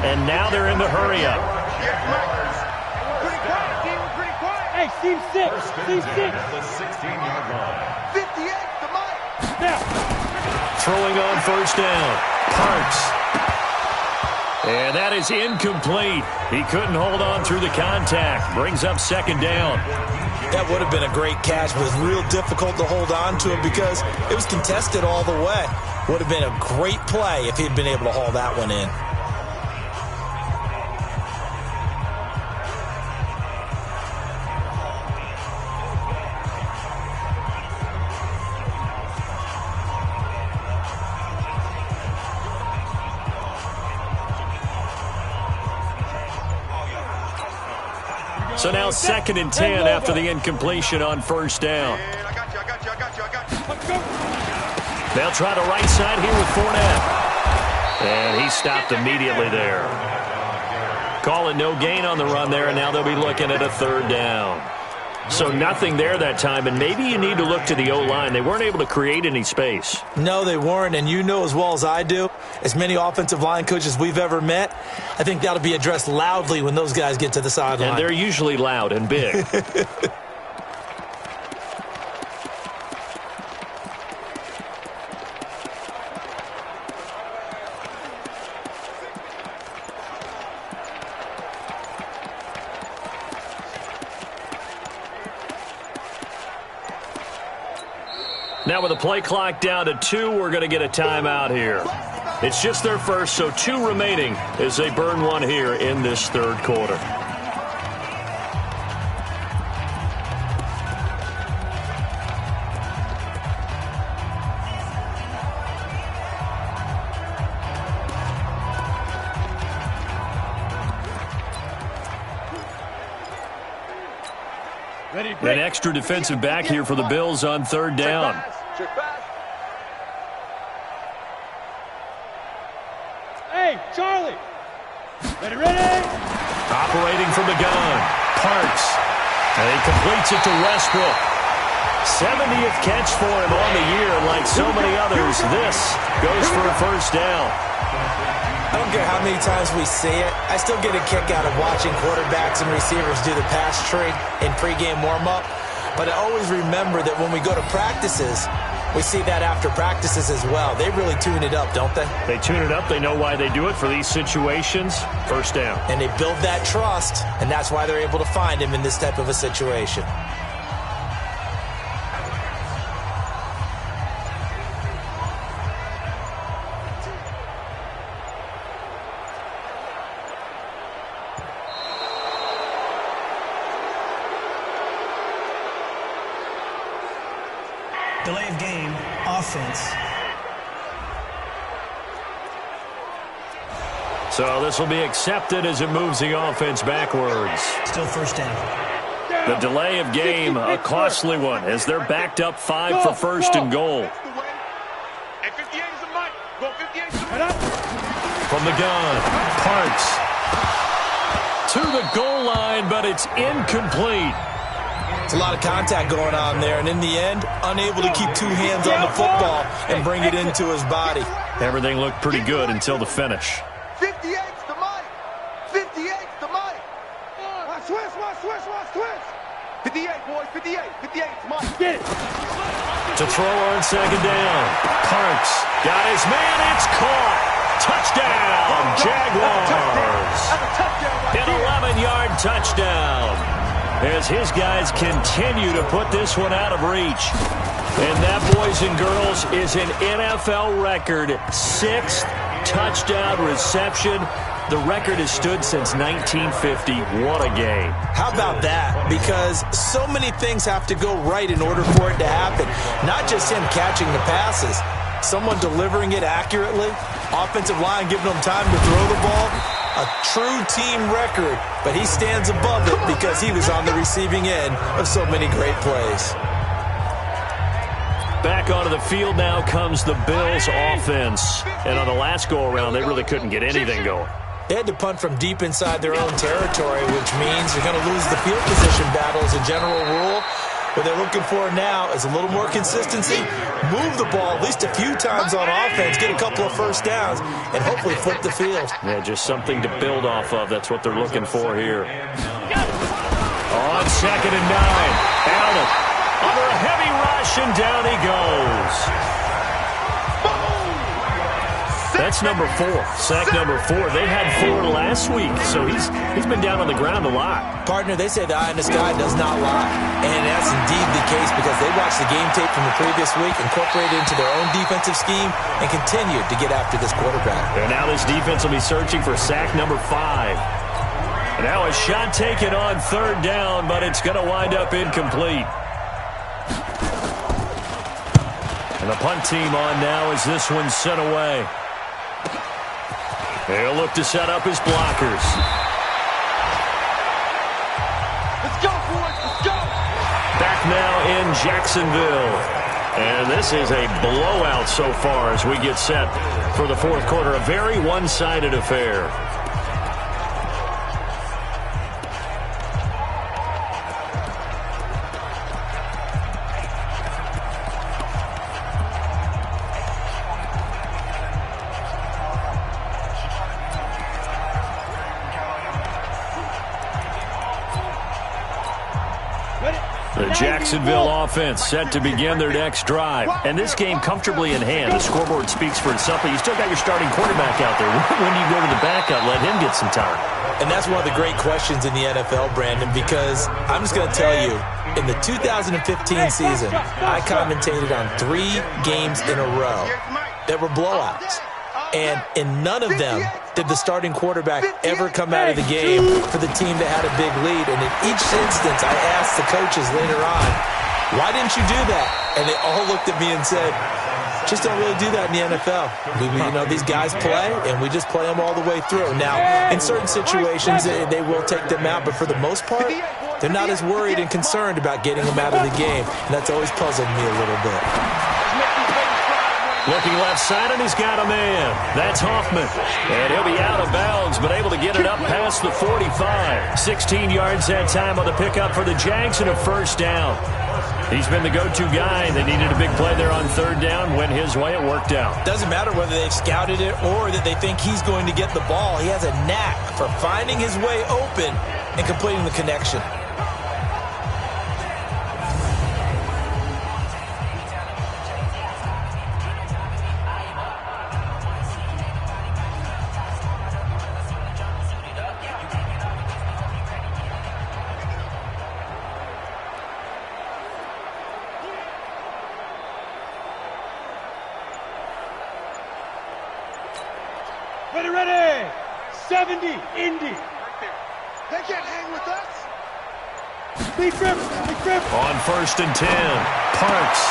And now they're in the hurry-up.
Pretty quiet.
Hey, team 6. Team 6.
The 16-yard line. 58 to Mike.
Now.
Throwing on first down, Parks. And that is incomplete. He couldn't hold on through the contact. Brings up second down.
That would have been a great catch, but it was real difficult to hold on to it because it was contested all the way. Would have been a great play if he'd been able to haul that one in.
So now 2nd and 10 after the incompletion on first down. They'll try the right side here with Fournette. And he stopped immediately there. Calling no gain on the run there, and now they'll be looking at a 3rd down. So nothing there that time, and maybe you need to look to the O-line. They weren't able to create any space.
No, they weren't, and you know as well as I do, as many offensive line coaches we've ever met, I think that'll be addressed loudly when those guys get to the sideline.
And they're usually loud and big. Now with the play clock down to 2, we're going to get a timeout here. It's just their first, so 2 remaining as they burn one here in this 3rd quarter. An extra defensive back here for the Bills on 3rd down.
Hey, Charlie! Ready!
Operating from the gun. Parks. And he completes it to Westbrook. 70th catch for him on the year. Like so many others, this goes for a 1st down.
I don't care how many times we see it. I still get a kick out of watching quarterbacks and receivers do the pass tree in pregame warm-up. But I always remember that when we go to practices, we see that after practices as well. They really tune it up, don't they?
They tune it up. They know why they do it for these situations. 1st down.
And they build that trust, and that's why they're able to find him in this type of a situation.
Delay of game, offense.
So this will be accepted as it moves the offense backwards.
Still 1st down.
The delay of game, a costly one, as they're backed up 5 for 1st and goal. From the gun, Parks. To the goal line, but it's incomplete.
It's a lot of contact going on there, and in the end, unable to keep 2 hands on the football and bring it into his body.
Everything looked pretty good until the finish.
58's the Mike. 58's the Mike. Watch twist. 58, boys, 58. 58's Mike. Get it.
To throw on 2nd down. Parks got his man. It's caught. Touchdown, Jaguars. An 11-yard touchdown. As his guys continue to put this one out of reach. And that, boys and girls, is an NFL record 6th touchdown reception. The record has stood since 1950. What a game.
How about that? Because so many things have to go right in order for it to happen. Not just him catching the passes. Someone delivering it accurately. Offensive line giving them time to throw the ball. A true team record, but he stands above it because he was on the receiving end of so many great plays.
Back onto the field now comes the Bills offense. And on the last go-around, they really couldn't get anything going.
They had to punt from deep inside their own territory, which means you're going to lose the field position battle as a general rule. What they're looking for now is a little more consistency, move the ball at least a few times on offense, get a couple of 1st downs, and hopefully flip the field.
Yeah, just something to build off of. That's what they're looking for here. On 2nd and 9. Allen under a heavy rush, and down he goes. That's number 4. Sack number 4. They had 4 last week, so he's been down on the ground a lot.
Partner, they say the eye in the sky does not lie. And that's indeed the case because they watched the game tape from the previous week, incorporated it into their own defensive scheme, and continued to get after this quarterback.
And now this defense will be searching for sack number 5. And now a shot taken on 3rd down, but it's going to wind up incomplete. And the punt team on now as this one's sent away. They'll look to set up his blockers.
Let's go, boys. Let's go.
Back now in Jacksonville. And this is a blowout so far as we get set for the 4th quarter. A very one-sided affair. The Jacksonville offense set to begin their next drive. And this game comfortably in hand. The scoreboard speaks for itself, but you still got your starting quarterback out there. When do you go to the backup, let him get some time?
And that's one of the great questions in the NFL, Brandon, because I'm just going to tell you, in the 2015 season, I commentated on 3 games in a row that were blowouts. And in none of them did the starting quarterback ever come out of the game for the team that had a big lead. And in each instance, I asked the coaches later on, why didn't you do that? And they all looked at me and said, just don't really do that in the NFL. These guys play, and we just play them all the way through. Now, in certain situations, they will take them out, but for the most part, they're not as worried and concerned about getting them out of the game. And that's always puzzled me a little bit.
Looking left side, and he's got a man. That's Hoffman. And he'll be out of bounds, but able to get it up past the 45. 16 yards that time on the pickup for the Jags and a 1st down. He's been the go-to guy. They needed a big play there on 3rd down. Went his way. It worked out.
Doesn't matter whether they've scouted it or that they think he's going to get the ball. He has a knack for finding his way open and completing the connection.
Ready. 70, Indy.
They can't hang with us.
Big grip.
On 1st and 10, Parks.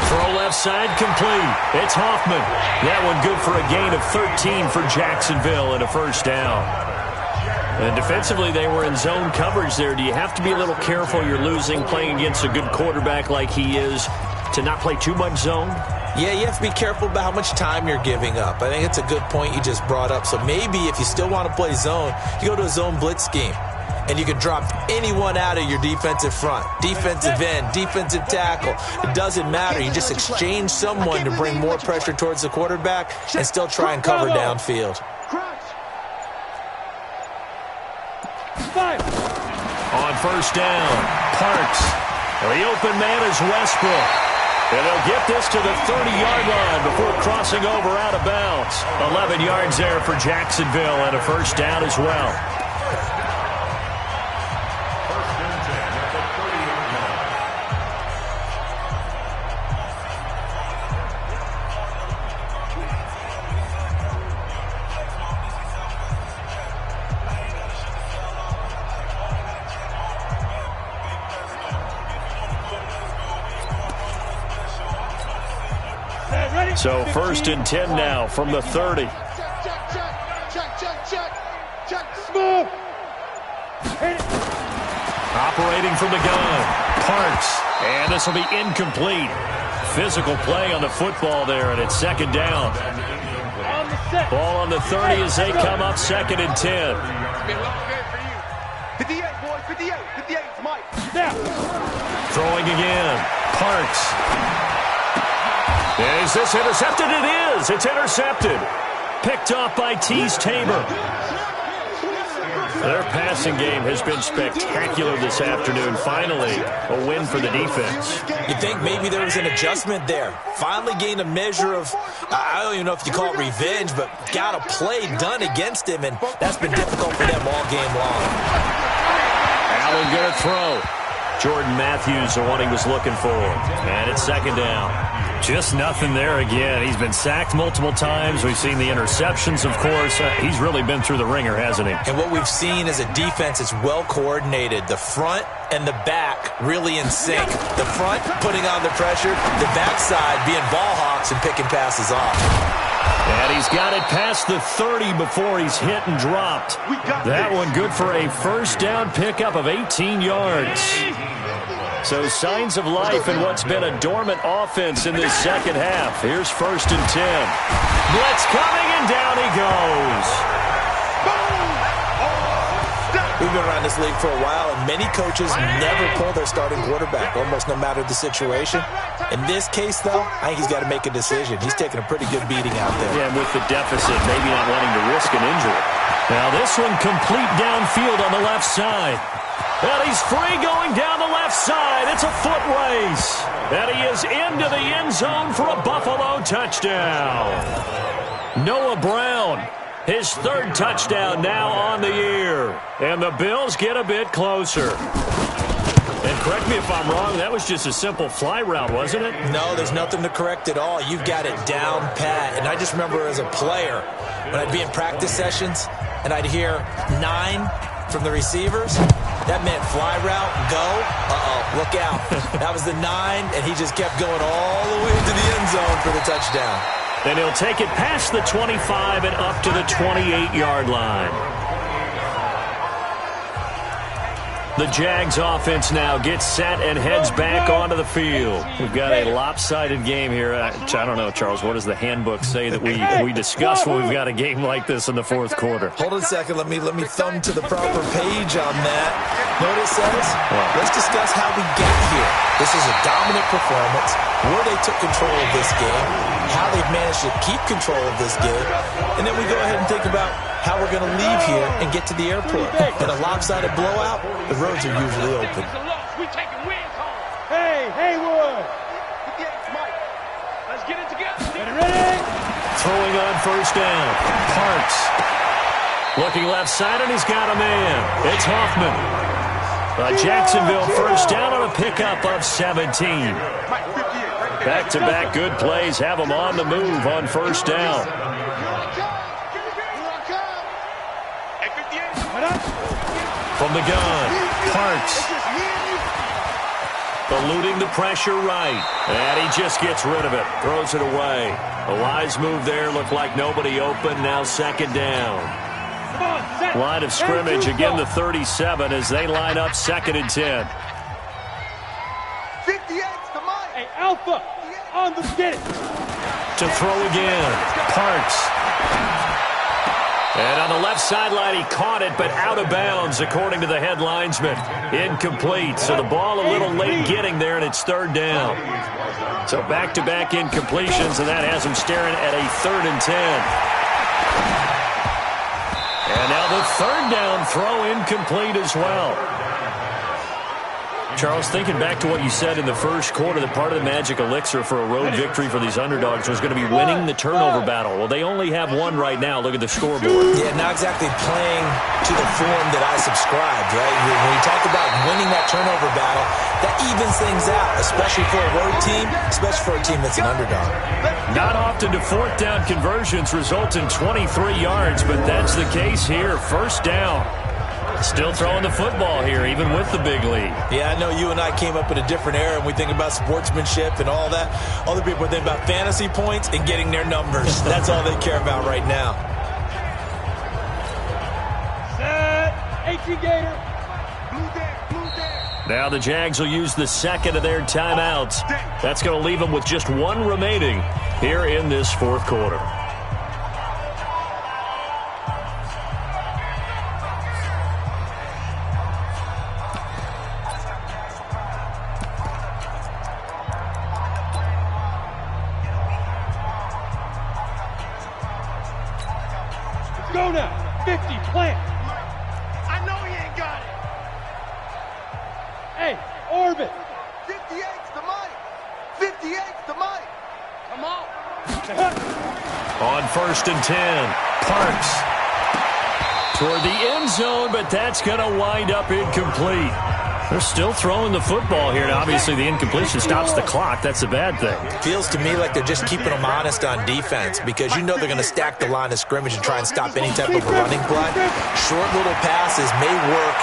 Throw left side complete. It's Hoffman. That one good for a gain of 13 for Jacksonville and a 1st down. And defensively, they were in zone coverage there. Do you have to be a little careful? You're losing playing against a good quarterback like he is to not play too much zone?
Yeah, you have to be careful about how much time you're giving up. I think it's a good point you just brought up. So maybe if you still want to play zone, you go to a zone blitz scheme. And you can drop anyone out of your defensive front. Defensive end, defensive tackle. It doesn't matter. You just exchange someone to bring more pressure towards the quarterback and still try and cover downfield.
On 1st down, Parks. The open man is Westbrook. And they'll get this to the 30-yard line before crossing over out of bounds. 11 yards there for Jacksonville and a 1st down as well. So 1st and 10 now from the 30.
Check. Smooth.
Operating from the gun. Parks. And this will be incomplete. Physical play on the football there, and it's 2nd down. Ball on the 30 as they come up 2nd and 10.
58, boys. 58. 58. It's Mike.
Now.
Throwing again. Parks. Is this intercepted? It is. It's intercepted. Picked off by Tease Tabor. Their passing game has been spectacular this afternoon. Finally, a win for the defense.
You think maybe there was an adjustment there. Finally gained a measure of, I don't even know if you call it revenge, but got a play done against him, and that's been difficult for them all game long.
Allen going to throw. Jordan Matthews, the one he was looking for. And it's second down. Just nothing there again. He's been sacked multiple times. We've seen the interceptions, of course. He's really been through the ringer, hasn't he?
And what we've seen is a defense that's well coordinated. The front and the back really in sync. The front putting on the pressure. The backside being ball hawks and picking passes off.
And he's got it past the 30 before he's hit and dropped. That one good for a first down pickup of 18 yards. So signs of life in what's been a dormant offense in this second half. Here's 1st and 10. Blitz coming, and down he goes.
We've been around this league for a while, and many coaches never pull their starting quarterback, almost no matter the situation. In this case, though, I think he's got to make a decision. He's taking a pretty good beating out there.
Yeah, and with the deficit, maybe not wanting to risk an injury. Now this one complete downfield on the left side. And he's free going down the left side. It's a foot race. And he is into the end zone for a Buffalo touchdown. Noah Brown, his 3rd touchdown now on the year. And the Bills get a bit closer. And correct me if I'm wrong, that was just a simple fly route, wasn't it?
No, there's nothing to correct at all. You've got it down pat. And I just remember as a player, when I'd be in practice sessions, and I'd hear 9 from the receivers, that meant fly route, go, look out. That was the 9, and he just kept going all the way to the end zone for the touchdown.
And he'll take it past the 25 and up to the 28-yard line. The Jags offense now gets set and heads back onto the field. We've got a lopsided game here. I don't know, Charles, what does the handbook say that we discuss when we've got a game like this in the 4th quarter?
Hold on a second. Let me thumb to the proper page on that. Know what it says? Let's discuss how we got here. This is a dominant performance, where they took control of this game, how they've managed to keep control of this game, and then we go ahead and think about how we're going to leave here and get to the airport. In a lopsided blowout, the roads are usually open.
Hey, Haywood! Let's get it together. Ready?
Throwing on 1st down. Parks. Looking left side, and he's got a man. It's Hoffman. Jacksonville 1st down on a pickup of 17. Back-to-back good plays have them on the move on 1st down. From the gun, Parks. Eluding the pressure right. And he just gets rid of it. Throws it away. A wise move there. Looked like nobody open. Now 2nd down. Line of scrimmage, again the 37 as they line up 2nd and 10.
58's the mic.
Hey, Alpha, on the get it.
To throw again, Parks. And on the left sideline, he caught it, but out of bounds, according to the head linesman. Incomplete, so the ball a little late getting there, and it's 3rd down. So back-to-back incompletions, and that has him staring at a 3rd and 10. And now the 3rd down throw incomplete as well. Charles, thinking back to what you said in the 1st quarter, that part of the magic elixir for a road victory for these underdogs was going to be winning the turnover battle. Well, they only have one right now. Look at the scoreboard.
Yeah, not exactly playing to the form that I subscribed, right? When you talk about winning that turnover battle, that evens things out, especially for a road team, especially for a team that's an underdog.
Not often do 4th down conversions result in 23 yards, but that's the case here. 1st down. Still throwing the football here, even with the big lead.
Yeah, I know you and I came up in a different era, and we think about sportsmanship and all that. Other people think about fantasy points and getting their numbers. That's all they care about right now.
Set. 18 Gator.
Now the Jags will use the 2nd of their timeouts. That's going to leave them with just 1 remaining here in this 4th quarter.
Go now. 50, plant. Hey, orbit.
58's the mic. 58's the mic.
Come on.
On 1st and 10, Parks toward the end zone, but that's going to wind up incomplete. They're still throwing the football here, and obviously the incompletion stops the clock. That's a bad thing.
Feels to me like they're just keeping them honest on defense because you know they're going to stack the line of scrimmage and try and stop any type of a running play. Short little passes may work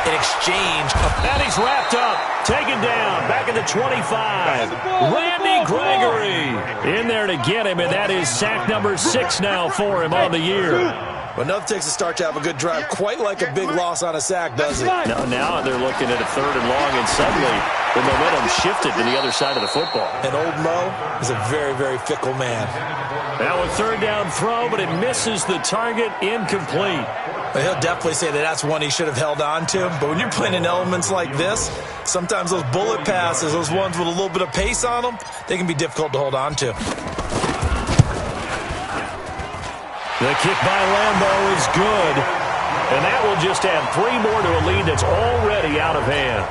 in exchange.
And he's wrapped up, taken down, back at the 25. Randy Gregory in there to get him, and that is sack number 6 now for him on the year.
But enough takes a start to have a good drive, quite like a big loss on a sack, does it?
No, now they're looking at a 3rd and long, and suddenly the momentum shifted to the other side of the football.
And old Mo is a very, very fickle man.
Now a 3rd down throw, but it misses the target, incomplete.
But he'll definitely say that that's one he should have held on to. But when you're playing in elements like this, sometimes those bullet passes, those ones with a little bit of pace on them, they can be difficult to hold on to.
The kick by Lambeau is good, and that will just add 3 more to a lead that's already out of hand.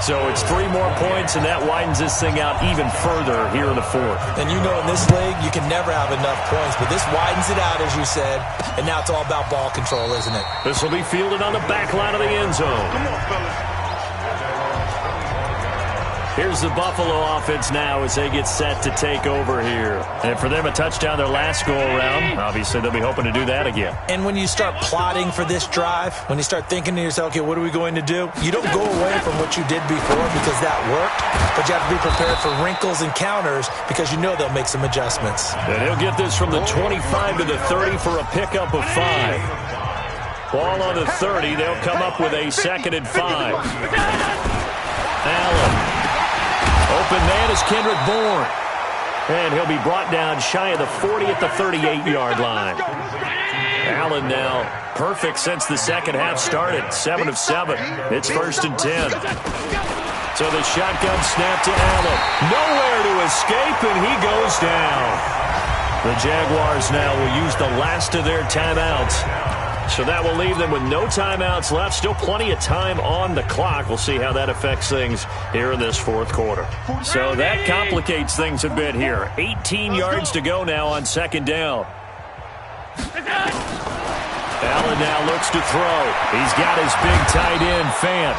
So it's 3 more points, and that widens this thing out even further here in the 4th.
And you know in this league, you can never have enough points, but this widens it out, as you said, and now it's all about ball control, isn't it?
This will be fielded on the back line of the end zone.
Come on, fellas.
Here's the Buffalo offense now as they get set to take over here. And for them, a touchdown their last go-around. Obviously, they'll be hoping to do that again.
And when you start plotting for this drive, when you start thinking to yourself, okay, what are we going to do? You don't go away from what you did before because that worked, but you have to be prepared for wrinkles and counters because you know they'll make some adjustments.
And he'll get this from the 25 to the 30 for a pickup of 5. Ball on the 30. They'll come up with a 2nd and 5. Allen. Open man is Kendrick Bourne. And he'll be brought down shy of the 40 at the 38-yard line. Allen now perfect since the second half started. 7 of 7. It's 1st and 10. So the shotgun snap to Allen. Nowhere to escape, and he goes down. The Jaguars now will use the last of their timeouts. So that will leave them with no timeouts left. Still plenty of time on the clock. We'll see how that affects things here in this 4th quarter. So that complicates things a bit here. 18 yards to go now on 2nd down. Allen now looks to throw. He's got his big tight end, Fant.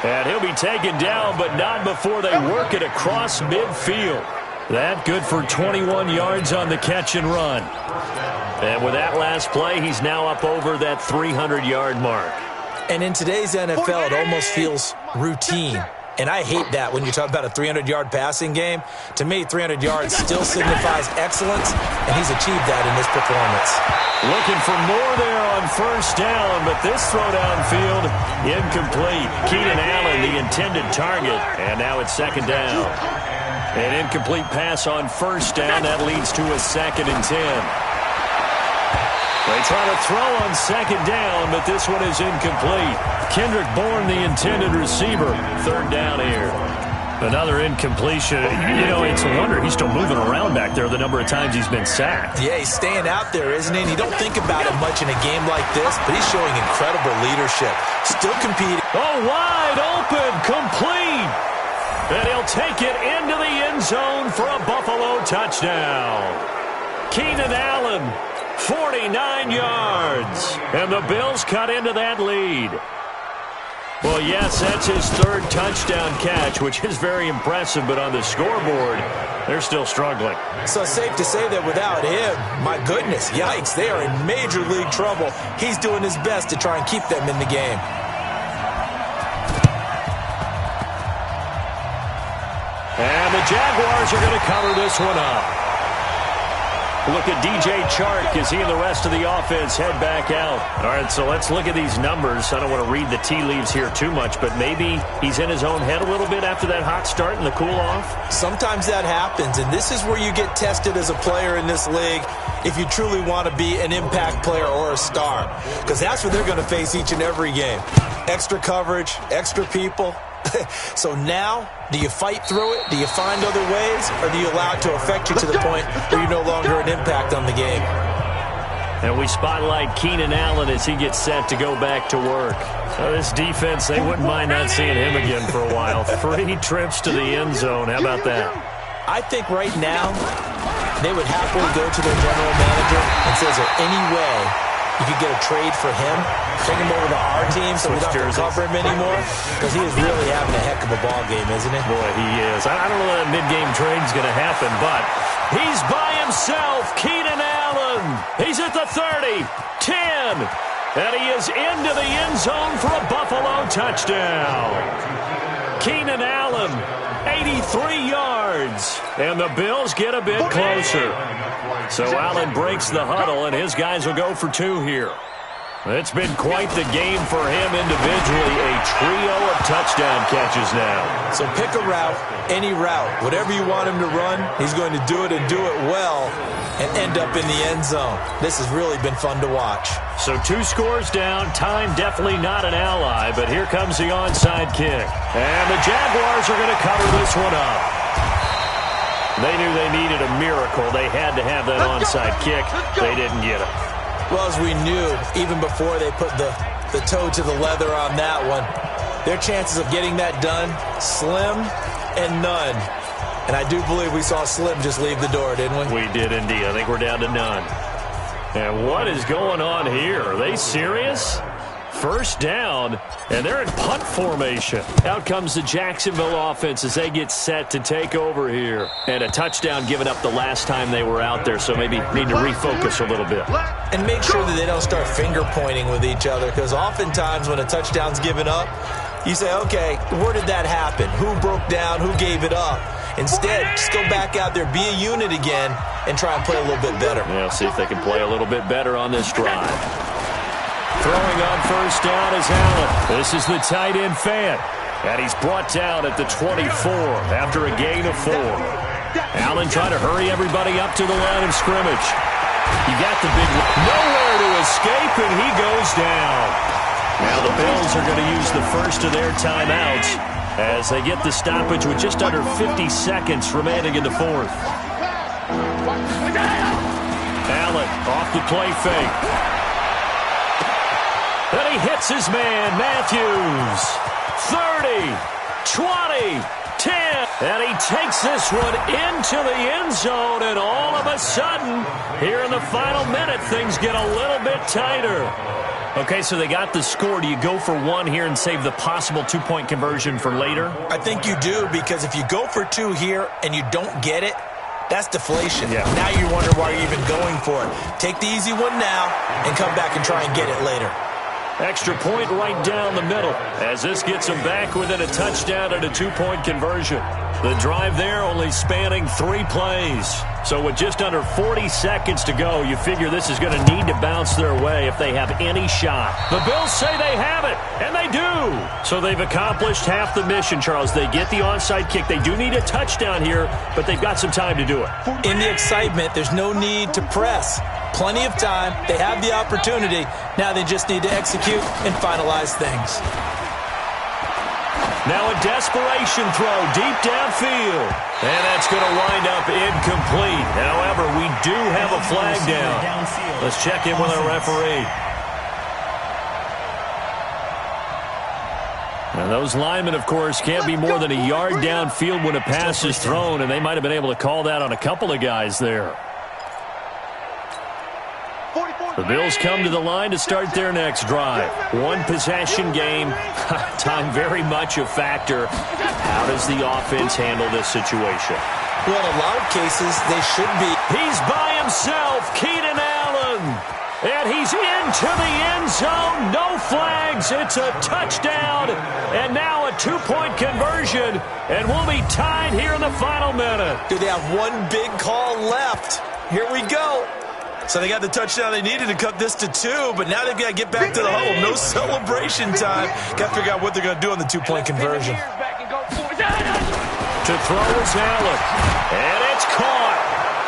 And he'll be taken down, but not before they work it across midfield. That good for 21 yards on the catch and run. And with that last play, he's now up over that 300-yard mark.
And in today's NFL, it almost feels routine. And I hate that when you talk about a 300-yard passing game. To me, 300 yards still signifies excellence, and he's achieved that in this performance.
Looking for more there on 1st down, but this throw downfield, incomplete. Keenan Allen, the intended target, and now it's 2nd down. An incomplete pass on 1st down. That leads to a 2nd and 10. They try to throw on 2nd down, but this one is incomplete. Kendrick Bourne, the intended receiver. 3rd down here. Another incompletion. You know, it's a wonder he's still moving around back there the number of times he's been sacked.
Yeah, he's staying out there, isn't he? And you don't think about it much in a game like this, but he's showing incredible leadership. Still competing.
Oh, wide open, complete. And he'll take it into the end zone for a Buffalo touchdown. Keenan Allen, 49 yards. And the Bills cut into that lead. Well, yes, that's his 3rd touchdown catch, which is very impressive, but on the scoreboard, they're still struggling.
So safe to say that without him, my goodness, yikes, they are in major league trouble. He's doing his best to try and keep them in the game.
And the Jaguars are going to cover this one up. Look at DJ Chark as he and the rest of the offense head back out. All right, so let's look at these numbers. I don't want to read the tea leaves here too much, but maybe he's in his own head a little bit after that hot start and the cool-off.
Sometimes that happens, and this is where you get tested as a player in this league if you truly want to be an impact player or a star, because that's what they're going to face each and every game. Extra coverage, extra people. So now, do you fight through it? Do you find other ways? Or do you allow it to affect you to the point where you're no longer an impact on the game?
And we spotlight Keenan Allen as he gets set to go back to work. This defense, they wouldn't mind not seeing him again for a while. 3 trips to the end zone. How about that?
I think right now they would happily go to their general manager and say, is there any way you could get a trade for him? Bring him over to our team so we don't have to cover him anymore? Because he is really having a heck of a ball game, isn't he?
Boy, he is. I don't know that mid-game trade is going to happen, but he's by himself. Keenan Allen. He's at the 30, 10, and he is into the end zone for a Buffalo touchdown. Keenan Allen, 83 yards, and the Bills get a bit closer. So Allen breaks the huddle, and his guys will go for 2 here. It's been quite the game for him individually. A trio of touchdown catches now.
So pick a route, any route. Whatever you want him to run, he's going to do it and do it well and end up in the end zone. This has really been fun to watch.
So 2 scores down. Time definitely not an ally, but here comes the onside kick. And the Jaguars are going to cover this one up. They knew they needed a miracle. They had to have that onside kick. They didn't get it.
Well, as we knew, even before they put the toe to the leather on that one, their chances of getting that done, slim and none. And I do believe we saw Slim just leave the door, didn't we?
We did indeed. I think we're down to none. And what is going on here? Are they serious? First down, and they're in punt formation. Out comes the Jacksonville offense as they get set to take over here. And a touchdown given up the last time they were out there, so maybe need to refocus a little bit.
And make sure that they don't start finger-pointing with each other, because oftentimes when a touchdown's given up, you say, okay, where did that happen? Who broke down? Who gave it up? Instead, just go back out there, be a unit again, and try and play a little bit better.
Yeah, see if they can play a little bit better on this drive. Throwing on first down is Allen. This is the tight end Fant. And he's brought down at the 24 after a gain of 4. Allen trying to hurry everybody up to the line of scrimmage. You got the big nowhere to escape, and he goes down. Now the Bills are going to use the first of their timeouts as they get the stoppage with just under 50 seconds remaining in the 4th. Allen off the play fake. And he hits his man, Matthews. 30, 20, 10. And he takes this one into the end zone, and all of a sudden, here in the final minute, things get a little bit tighter. Okay, so they got the score. Do you go for 1 here and save the possible 2-point conversion for later?
I think you do, because if you go for 2 here and you don't get it, that's deflation.
Yeah.
Now you wonder why you're even going for it. Take the easy one now and come back and try and get it later.
Extra point right down the middle as this gets them back within a touchdown and a 2-point conversion. The drive there only spanning 3 plays. So with just under 40 seconds to go, you figure this is going to need to bounce their way if they have any shot. The Bills say they have it, and they do. So they've accomplished half the mission, Charles. They get the onside kick. They do need a touchdown here, but they've got some time to do it.
In the excitement, there's no need to press. Plenty of time. They have the opportunity. Now they just need to execute and finalize things.
Now a desperation throw deep downfield. And that's going to wind up incomplete. However, we do have a flag down. Let's check in with our referee. And those linemen, of course, can't be more than a yard downfield when a pass is thrown, and they might have been able to call that on a couple of guys there. The Bills come to the line to start their next drive. 1 possession game. Time very much a factor. How does the offense handle this situation?
Well, in a lot of cases, they should be.
He's by himself, Keenan Allen. And he's into the end zone. No flags. It's a touchdown. And now a 2-point conversion. And we'll be tied here in the final minute.
Do they have 1 big call left? Here we go. So they got the touchdown they needed to cut this to 2, but now they've got to get back to the huddle. No celebration time. Got to figure out what they're going to do on the 2-point conversion.
To throw is Allen. And it's caught.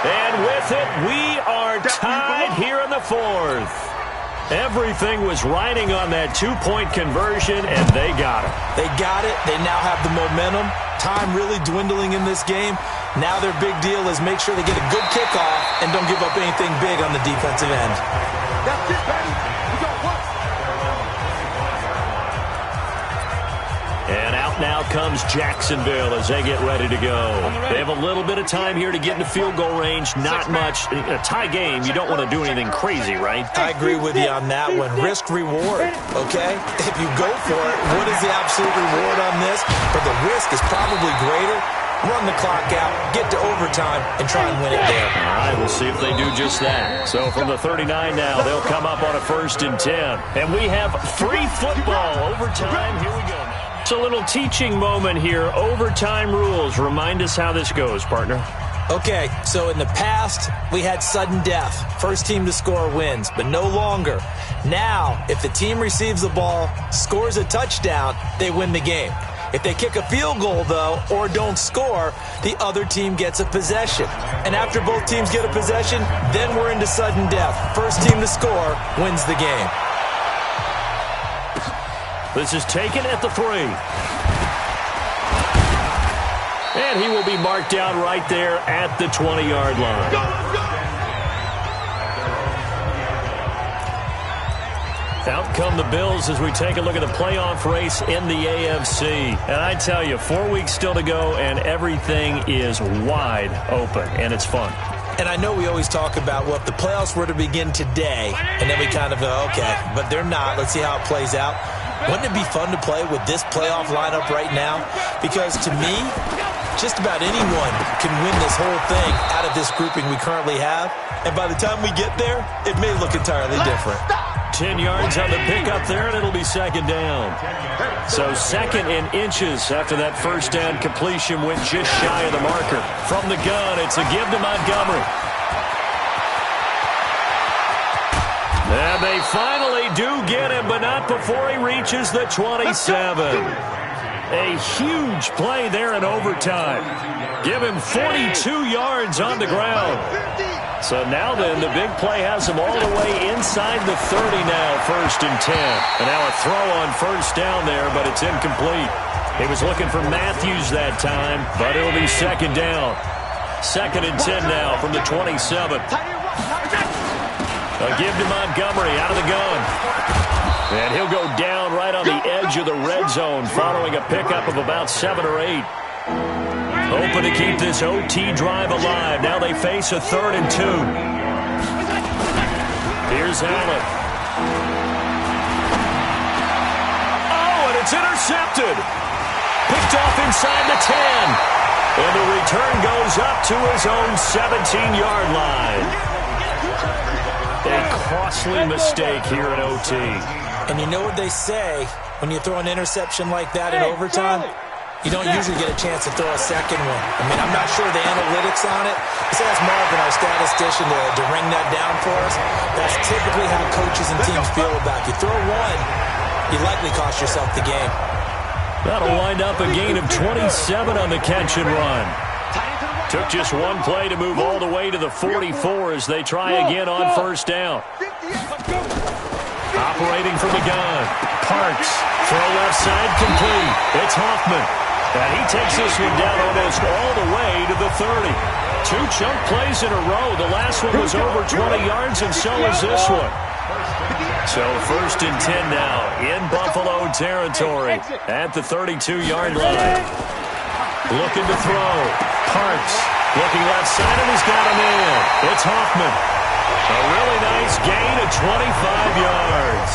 And with it, we are tied here in the 4th. Everything was riding on that 2-point conversion, and they got it.
They got it. They now have the momentum. Time really dwindling in this game. Now their big deal is make sure they get a good kickoff and don't give up anything big on the defensive end.
That's it, baby. We got what?
now comes Jacksonville as they get ready to go. They have a little bit of time here to get into field goal range. Not much. In a tie game, you don't want to do anything crazy, right?
I agree with you on that one. Risk reward, okay? If you go for it, what is the absolute reward on this? But the risk is probably greater. Run the clock out, get to overtime, and try and win it there.
All right, we'll see if they do just that. So from the 39 now, they'll come up on a 1st and 10. And we have free football. Overtime, here we go. It's a little teaching moment here. Overtime rules. Remind us how this goes, partner.
Okay, so in the past, we had sudden death. First team to score wins, but no longer. Now, if the team receives the ball, scores a touchdown, they win the game. If they kick a field goal, though, or don't score, the other team gets a possession. And after both teams get a possession, then we're into sudden death. First team to score wins the game.
This is taken at the 3. And he will be marked down right there at the 20-yard line. Out come the Bills as we take a look at the playoff race in the AFC. And I tell you, 4 weeks still to go, and everything is wide open, and it's fun.
And I know we always talk about, well, if the playoffs were to begin today, and then we kind of go, okay, but they're not. Let's see how it plays out. Wouldn't it be fun to play with this playoff lineup right now? Because to me, just about anyone can win this whole thing out of this grouping we currently have. And by the time we get there, it may look entirely different.
10 yards on the pickup there, and it'll be 2nd down. So 2nd in inches after that 1st down completion went just shy of the marker. From the gun, it's a give to Montgomery. And they finally do get him, but not before he reaches the 27. A huge play there in overtime. Give him 42 yards on the ground. So now then, the big play has him all the way inside the 30 now, 1st and 10. And now a throw on 1st down there, but it's incomplete. He was looking for Matthews that time, but it'll be 2nd down. 2nd and 10 now from the 27. A give to Montgomery out of the gun. And he'll go down right on the edge of the red zone following a pickup of about 7 or 8. Hoping to keep this OT drive alive. Now they face a 3rd and 2. Here's Allen. Oh, and it's intercepted. Picked off inside the 10. And the return goes up to his own 17-yard line. A costly mistake here in OT.
And you know what they say, when you throw an interception like that in overtime, you don't usually get a chance to throw a second one. I mean, I'm not sure the analytics on it. Let's ask Marvin, our statistician, to ring that down for us. That's typically how coaches and teams feel about it. You throw one, you likely cost yourself the game.
That'll wind up a gain of 27 on the catch and run. Took just one play to move all the way to the 44 as they try again on 1st down. Operating from the gun. Parks. Throw left side complete. It's Hoffman. And he takes this one down almost all the way to the 30. 2 chunk plays in a row. The last one was over 20 yards, and so is this one. So 1st and 10 now in Buffalo territory at the 32-yard line. Looking to throw. Parks looking left side, and he's got him in. It's Hoffman. A really nice gain of 25 yards.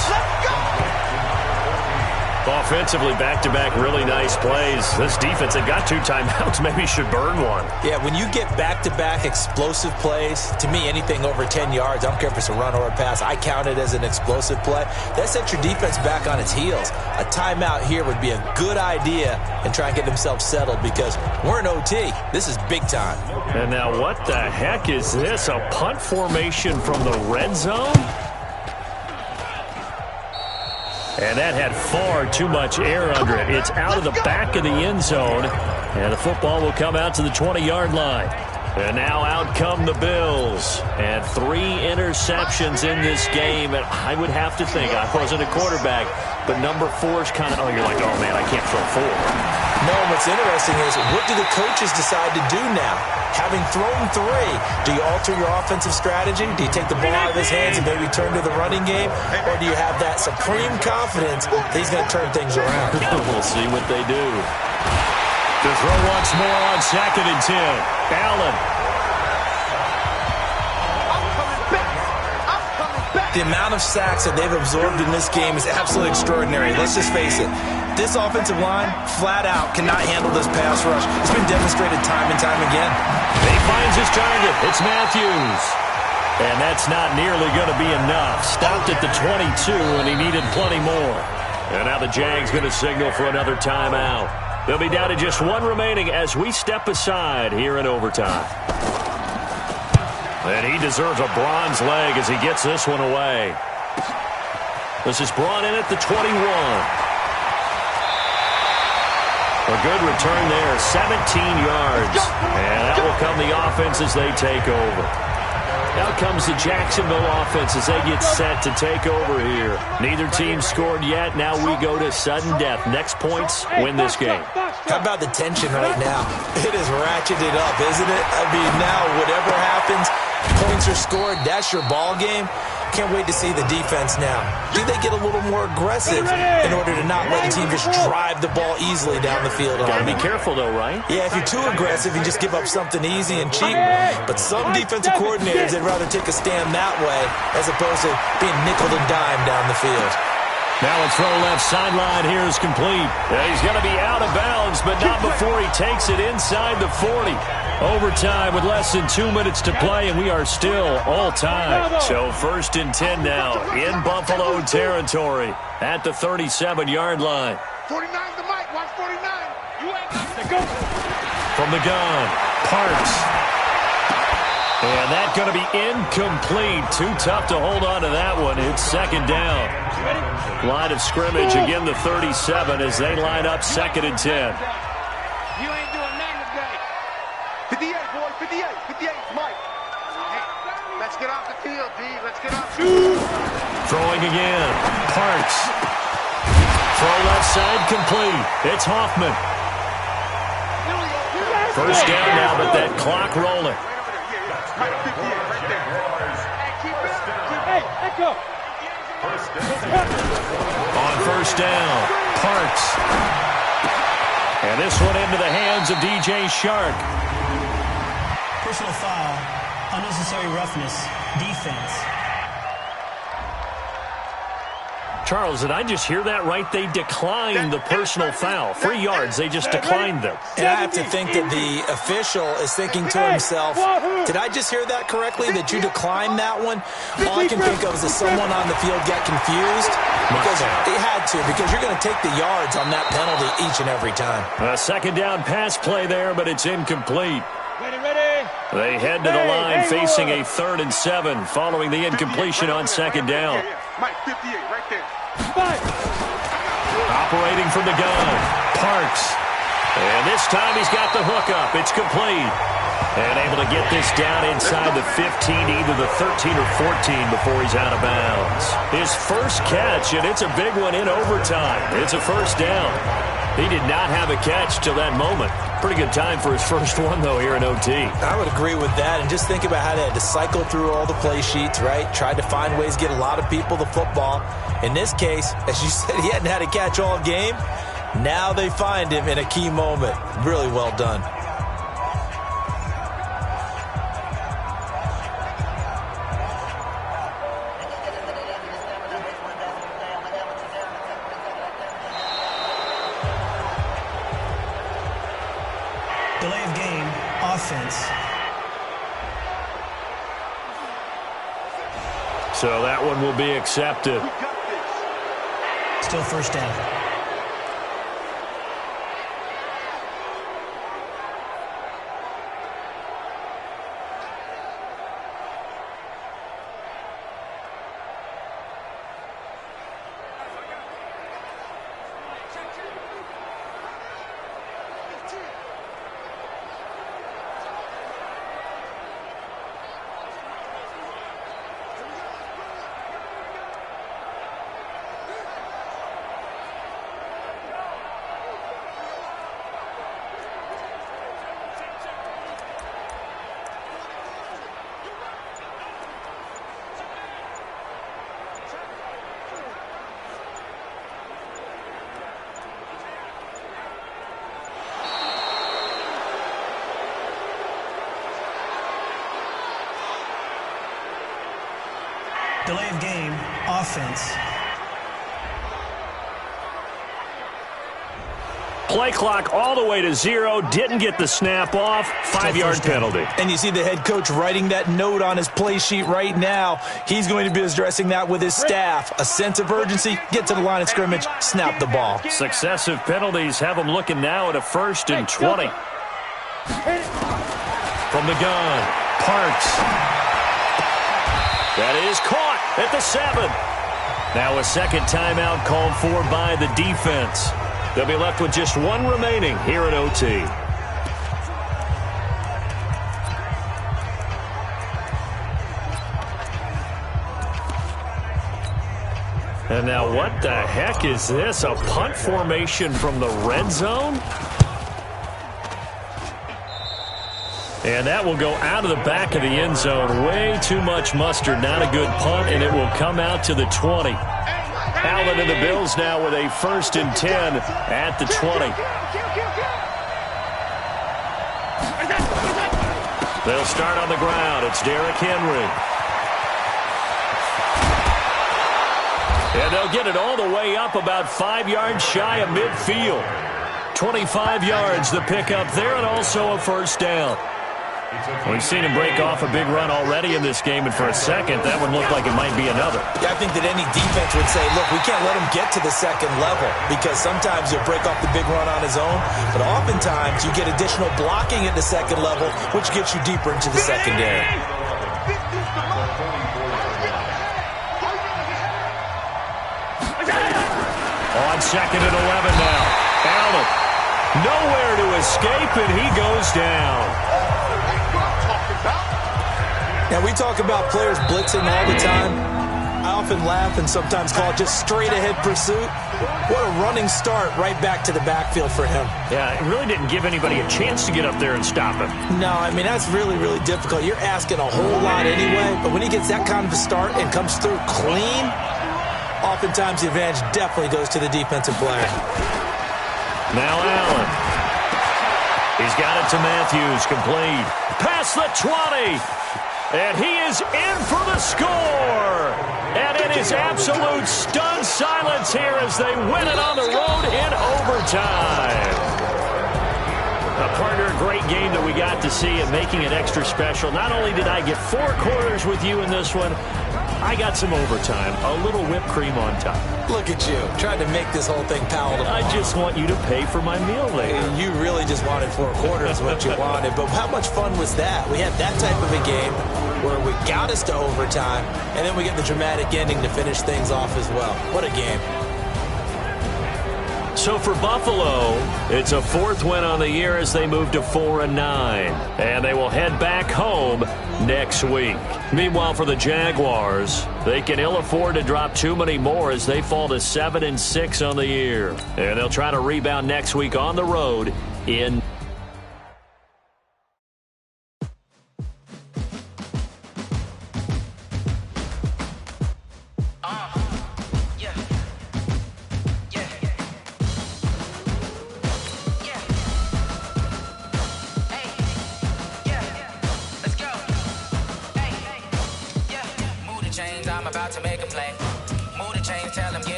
Offensively, back-to-back really nice plays. This defense, they've got 2 timeouts. Maybe should burn one.
Yeah, when you get back-to-back explosive plays, to me, anything over 10 yards, I don't care if it's a run or a pass, I count it as an explosive play. That sets your defense back on its heels. A timeout here would be a good idea and try and get themselves settled because we're in OT. This is big time.
And now what the heck is this? A punt formation from the red zone? And that had far too much air under it. It's out of the back of the end zone. And the football will come out to the 20-yard line. And now out come the Bills. And 3 interceptions in this game. And I would have to think, I wasn't a quarterback, but number 4 is kind of, oh, you're like, oh, man, I can't throw 4.
No, what's interesting is, what do the coaches decide to do now? Having thrown 3, do you alter your offensive strategy? Do you take the ball out of his hands and maybe turn to the running game? Or do you have that supreme confidence that he's going to turn things around?
We'll see what they do. To throw once more on 2nd and 10. Allen.
The amount of sacks that they've absorbed in this game is absolutely extraordinary. Let's just face it. This offensive line, flat out, cannot handle this pass rush. It's been demonstrated time and time again.
He finds his target. It's Matthews. And that's not nearly going to be enough. Stopped at the 22, and he needed plenty more. And now the Jags going to signal for another timeout. They'll be down to just 1 remaining as we step aside here in overtime. And he deserves a bronze leg as he gets this one away. This is brought in at the 21. A good return there, 17 yards. And that will come the offense as they take over. Out comes the Jacksonville offense as they get set to take over here. Neither team scored yet. Now we go to sudden death. Next points win this game.
How about the tension right now? It is ratcheted up, isn't it? I mean, now whatever happens, points are scored, that's your ball game. Can't wait to see the defense now. Do they get a little more aggressive in order to not let the team just drive the ball easily down the field?
Gotta be careful, though, right?
Yeah, if you're too aggressive, you just give up something easy and cheap. But some defensive coordinators, they'd rather take a stand that way as opposed to being nickel and dime down the field.
Now a throw left sideline here is complete. Yeah, he's going to be out of bounds, but not before he takes it inside the 40. Overtime with less than 2 minutes to play, and we are still all tied. So 1st and 10 now in Buffalo territory at the 37-yard line.
49's the mic. Watch 49. You ain't got to go.
From the gun, Parks. And that's going to be incomplete. Too tough to hold on to that one. It's 2nd down. Line of scrimmage, again the 37 as they line up 2nd and 10.
You ain't doing nothing today. 58, boys. 58. 58's Mike. Hey, let's get off the field, D. Let's get off.
Throwing again. Parks. Throw left side complete. It's Hoffman. 1st down now, but that clock rolling.
Mike 58 right there. Hey, keep it up. Hey, let go.
On 1st down, Parks. And this one into the hands of DJ Shark.
Personal foul, unnecessary roughness, defense.
Charles, did I just hear that right? They declined the personal foul. 3 yards, they just declined them.
And I have to think that the official is thinking to himself, did I just hear that correctly, that you declined that one? All I can think of is that someone on the field got confused. Because they had to, because you're going to take the yards on that penalty each and every time.
A 2nd down pass play there, but it's incomplete.
Ready.
They head to the line facing a 3rd and 7 following the incompletion on 2nd down.
Mike 58 right there.
Operating from the gun, Parks. And this time he's got the hook up. It's complete. And able to get this down inside the 15, either the 13 or 14 before he's out of bounds. His first catch, and it's a big one in overtime. It's a 1st down. He did not have a catch till that moment. Pretty good time for his first one, though, here in OT.
I would agree with that. And just think about how they had to cycle through all the play sheets, right? Tried to find ways to get a lot of people the football. In this case, as you said, he hadn't had a catch all game. Now they find him in a key moment. Really well done.
Delay of game, offense.
So that one will be accepted.
Still 1st down. Delay of game, offense.
Play clock all the way to 0. Didn't get the snap off. 5-yard penalty.
And you see the head coach writing that note on his play sheet right now. He's going to be addressing that with his staff. A sense of urgency, get to the line of scrimmage, snap the ball.
Successive penalties have them looking now at a 1st and 20. From the gun, Parks. That is caught at the 7. Now a second timeout called for by the defense. They'll be left with just one remaining here at OT. And now what the heck is this? A punt formation from the red zone? And that will go out of the back of the end zone. Way too much mustard. Not a good punt, and it will come out to the 20. Allen and the Bills now with a 1st and 10 at the 20. They'll start on the ground. It's Derrick Henry. And they'll get it all the way up about 5 yards shy of midfield. 25 yards the pickup there, and also a 1st down. We've seen him break off a big run already in this game, and for a second, that one looked like it might be another.
Yeah, I think that any defense would say, look, we can't let him get to the second level, because sometimes he'll break off the big run on his own, but oftentimes you get additional blocking at the second level, which gets you deeper into the secondary.
On 2nd and 11 now. Allen, nowhere to escape, and he goes down.
Now, we talk about players blitzing all the time. I often laugh and sometimes call it just straight-ahead pursuit. What a running start right back to the backfield for him.
Yeah, it really didn't give anybody a chance to get up there and stop him.
No, I mean, that's really, really difficult. You're asking a whole lot anyway, but when he gets that kind of a start and comes through clean, oftentimes the advantage definitely goes to the defensive player.
Now Allen. He's got it to Matthews, complete. Past the 20. And he is in for the score. And it is absolute stunned silence here as they win it on the road in overtime. A partner, a great game that we got to see and making it extra special. Not only did I get 4 quarters with you in this one, I got some overtime, a little whipped cream on top.
Look at you, trying to make this whole thing palatable.
I just want you to pay for my meal later.
You really just wanted 4 quarters what you wanted, but how much fun was that? We had that type of a game where we got us to overtime, and then we get the dramatic ending to finish things off as well. What a game.
So for Buffalo, it's a 4th win on the year as they move to 4-9. And they will head back home next week. Meanwhile, for the Jaguars, they can ill afford to drop too many more as they fall to 7-6 on the year. And they'll try to rebound next week on the road in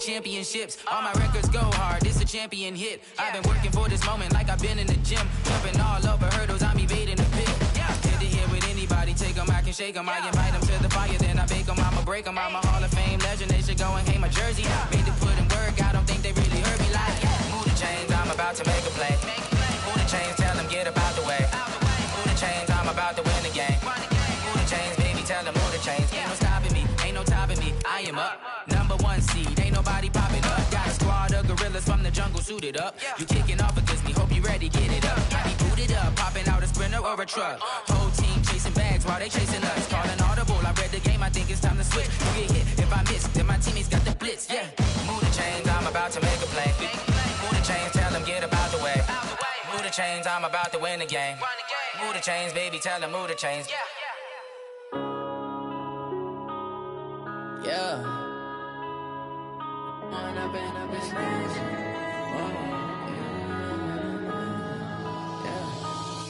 championships. All my records go hard, this a champion hit. I've been working for this moment like I've been in the gym. Jumping all over hurdles, I'm evading the pit. Head to head with anybody, take them, I can shake them. I invite them to the fire, then I bake them, I'ma break them. I'm a Hall of Fame legend, they should go and hang my jersey. Made to put in work, I don't think they really heard me like, move the chains, I'm about to make a play. Move the chains, tell them get up out the way. Move the chains, I'm about to win the game. Move the chains, baby, tell them move the chains. Ain't no stopping me, ain't no topping me, I am up. #1 seed, ain't nobody popping up. Got a squad of gorillas from the jungle. suited up. You kicking off against me, hope you ready, get it up. I be booted up, popping out a Sprinter or a truck. Whole team chasing bags while they chasing us. Calling audible, I read the game, I think it's time to switch. You get hit, if I miss, then my teammates got the blitz, yeah. Move the chains, I'm about to make a play. Move the chains, tell them get about the way. Move the chains, I'm about to win the game. Move the chains, baby, tell them move the chains. Yeah.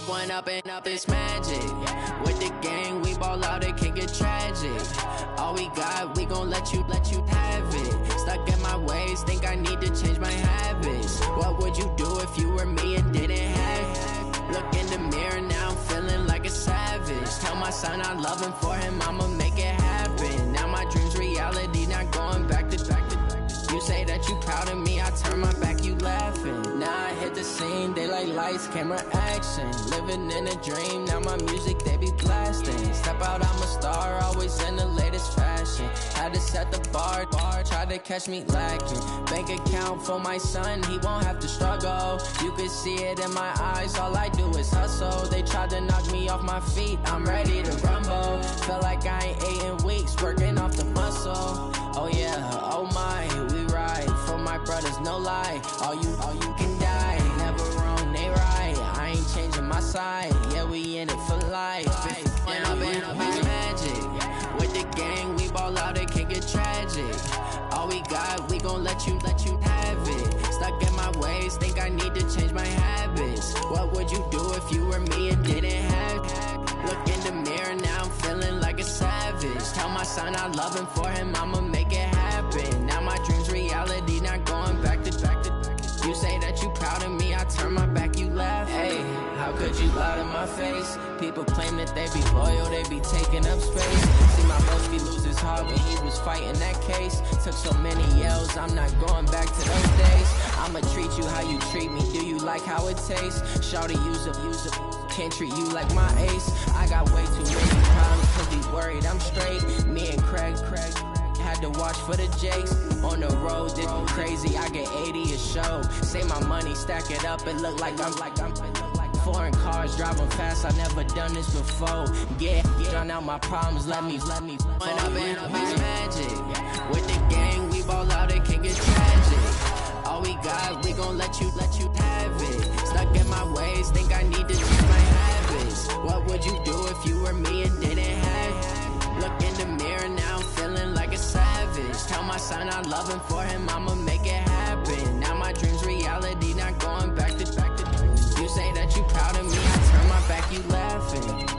One up and up is magic. With the gang, we ball out, it can get tragic. All we got, we gon' let you have it. Stuck in my ways, think I need to change my habits. What would you do if you were me and didn't have it? Look in the mirror, now I'm feeling like a savage. Tell my son I love him, for him I'ma make it happen. Now my dream's reality, not going back to. You say that you proud of me, I turn my back, you laughing. Now I hit the scene, they like lights, camera, action. Living in a dream, now my music, they be blasting. Step out, I'm a star, always in the latest fashion. Had to set the bar, try to catch me lacking. Bank account for my son, he won't have to struggle. You can see it in my eyes, all I do is hustle. They tried to knock me off my feet, I'm ready to rumble. Felt like I ain't ate in weeks, working off the muscle. Oh yeah, oh my, we ride for my brothers, no lie. All you can die, never wrong, they right. I ain't changing my side, yeah, we in it for life. When up and up is magic. With the gang, we ball out, it can get tragic. All we got, we gon' let you have it. Stuck in my ways, think I need to change my habits. What would you do if you were me and didn't have it? Look in the mirror, now I'm feeling like a savage. Tell my son I love him, for him I'ma make it happen. Now my dream's reality, not going back to. You say that you proud of me, I turn my back, you laugh. Hey, how could you lie to my face? People claim that they be loyal, they be taking up space. See my broski lose his heart when he was fighting that case. Took so many yells, I'm not going back to those days. I'ma treat you how you treat me, do you like how it tastes? Shawty, use up, can't treat you like my ace. I got way too many problems, cause he worried I'm straight. Me and Craig had to watch for the Jakes. On the road, this crazy, I get 80 a show. Say my money, stack it up, it look like I'm foreign cars, driving fast, I never done this before. Yeah, drown out my problems, let me When up and up is magic. With the gang, we ball out, it can get tragic. All we got, we gon' let you have it. Stuck in my ways, think I need to change my habits. What would you do if you were me and didn't have it? Look in the mirror, now I'm feeling like a savage. Tell my son I love him, for him I'ma make it happen. Now my dream's reality, not going back to. You say that you proud of me, I turn my back, you laughing.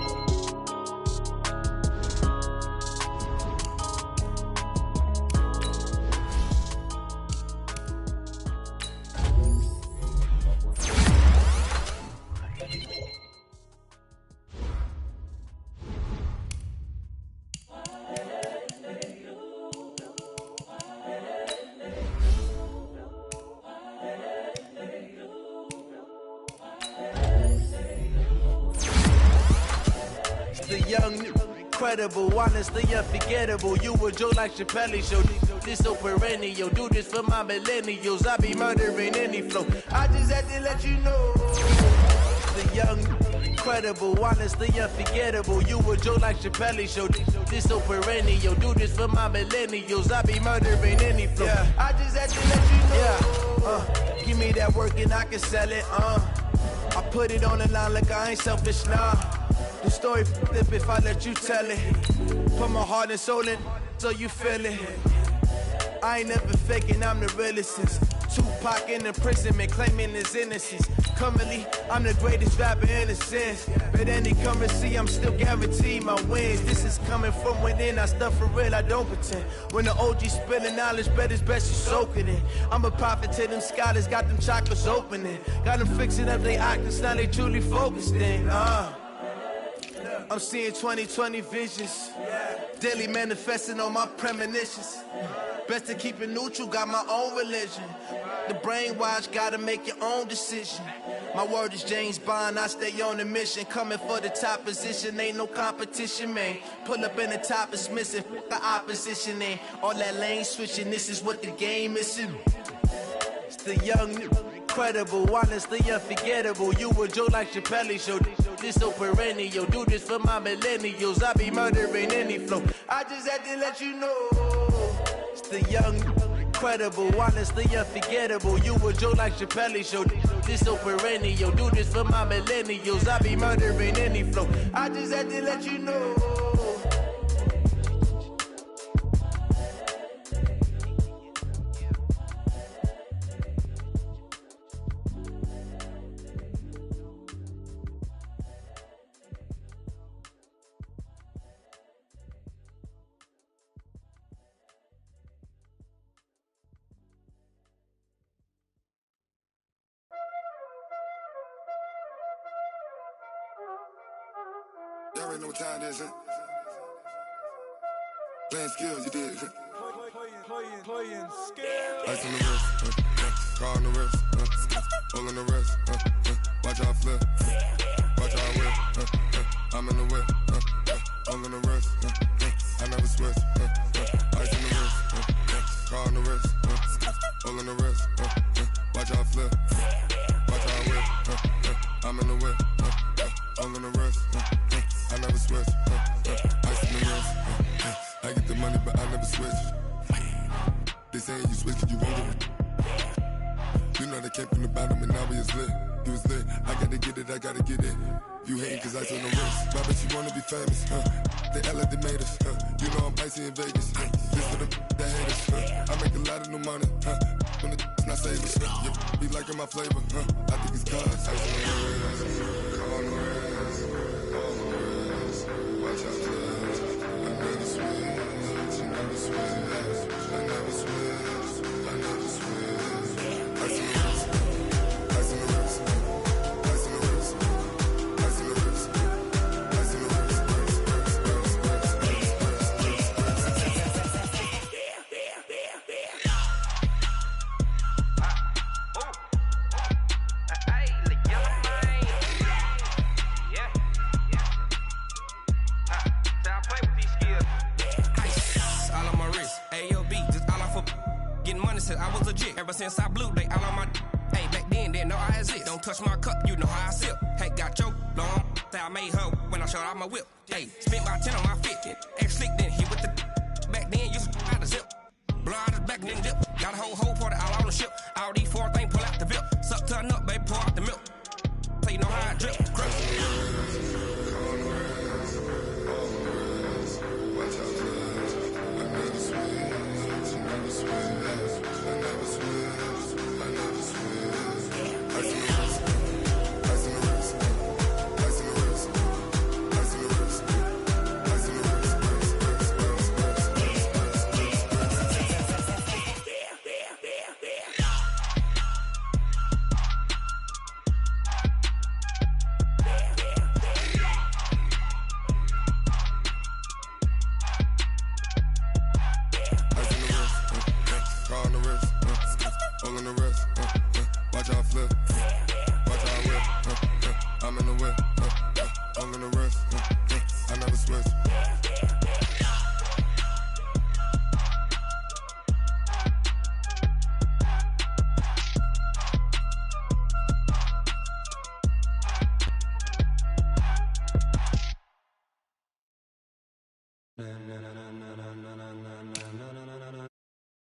Incredible, honestly unforgettable. You a joke like Chappelle show. This so perennial. Do this for my millennials. I be murdering any flow. I just had to let you know. The young, incredible, honestly unforgettable. You a joke like Chappelle show. This so perennial. Do this for my millennials. I be murdering any flow. Yeah. I just had to let you know. Give me that work and I can sell it. I put it on the line like I ain't selfish, nah. The story flip if I let you tell it. Put my heart and soul in so you feel it. I ain't never faking, I'm the realest since Tupac in imprisonment, claiming his innocence. Currently, I'm the greatest rapper in a sense. But any currency, I'm still guaranteed my wins. This is coming from within, I stuff for real, I don't pretend. When the OG spilling knowledge, bet it's best you soak it in. I'm a prophet to them scholars, got them chakras opening. Got them fixing up they octaves, now they truly focused in. I'm seeing 2020 visions, daily manifesting on my premonitions. Best to keep it neutral, got my own religion. The brainwash, gotta make your own decision. My word is James Bond, I stay on the mission. Coming for the top position, ain't no competition, man. Pull up in the top, it's missing, the opposition ain't. All that lane switching, this is what the game is. It's the young, incredible, honestly unforgettable. You a Joe like Chappelle show. This so perennial. Do this for my millennials. I be murdering any flow. I just had to let you know. It's the young, incredible, honestly unforgettable. You a Joe like Chappelle show. This so perennial. Do this for my millennials. I be murdering any flow. I just had to let you know.
Y'all already know what time it is, huh? Playing skills, you did.
Playing skills.
Ice on the wrist, car on the wrist, hole on the wrist, watch out flip, watch out whip, I'm in the whip, hole on the wrist, I never switch, ice on the wrist, car on the wrist, hole on the wrist, watch out flip, watch out whip, I'm in the whip, hole on the wrist, I never switch, ice on the wrist, I get the money but I never switch. They saying you switch cause you won't get it. You know they came from the bottom and now we is lit. You was lit, I gotta get it, I gotta get it. You hating cause ice on the wrist. Why bet you wanna be famous, They act like they made us, You know I'm icy in Vegas, This for the that hate us, I make a lot of new money, When the not savers, You be liking my flavor, I think it's cause ice on the wrist, on the wrist, on the wrist. Watch out, cuz I never switch, you never switch. I never switch, I never switch. Ice in the wrist, ice in the wrist, ice in the wrist, ice in the wrist, ice in the wrist,
Since I was legit, ever since I blew, they all on my. Hey, back then, didn't know I had it. Don't touch my cup, you know how I sip. Hey, got choked, long. Say I made her when I showed out my whip. Hey, spent about 10 on my fit. X slick, then hit with the. Back then, used to out the zip. Blow out his back, then dip. Got a whole party all on the ship. All these four things, pull out the VIP. Suck, turn up, baby, pour out the milk. So you know how I drip.
Na na na na.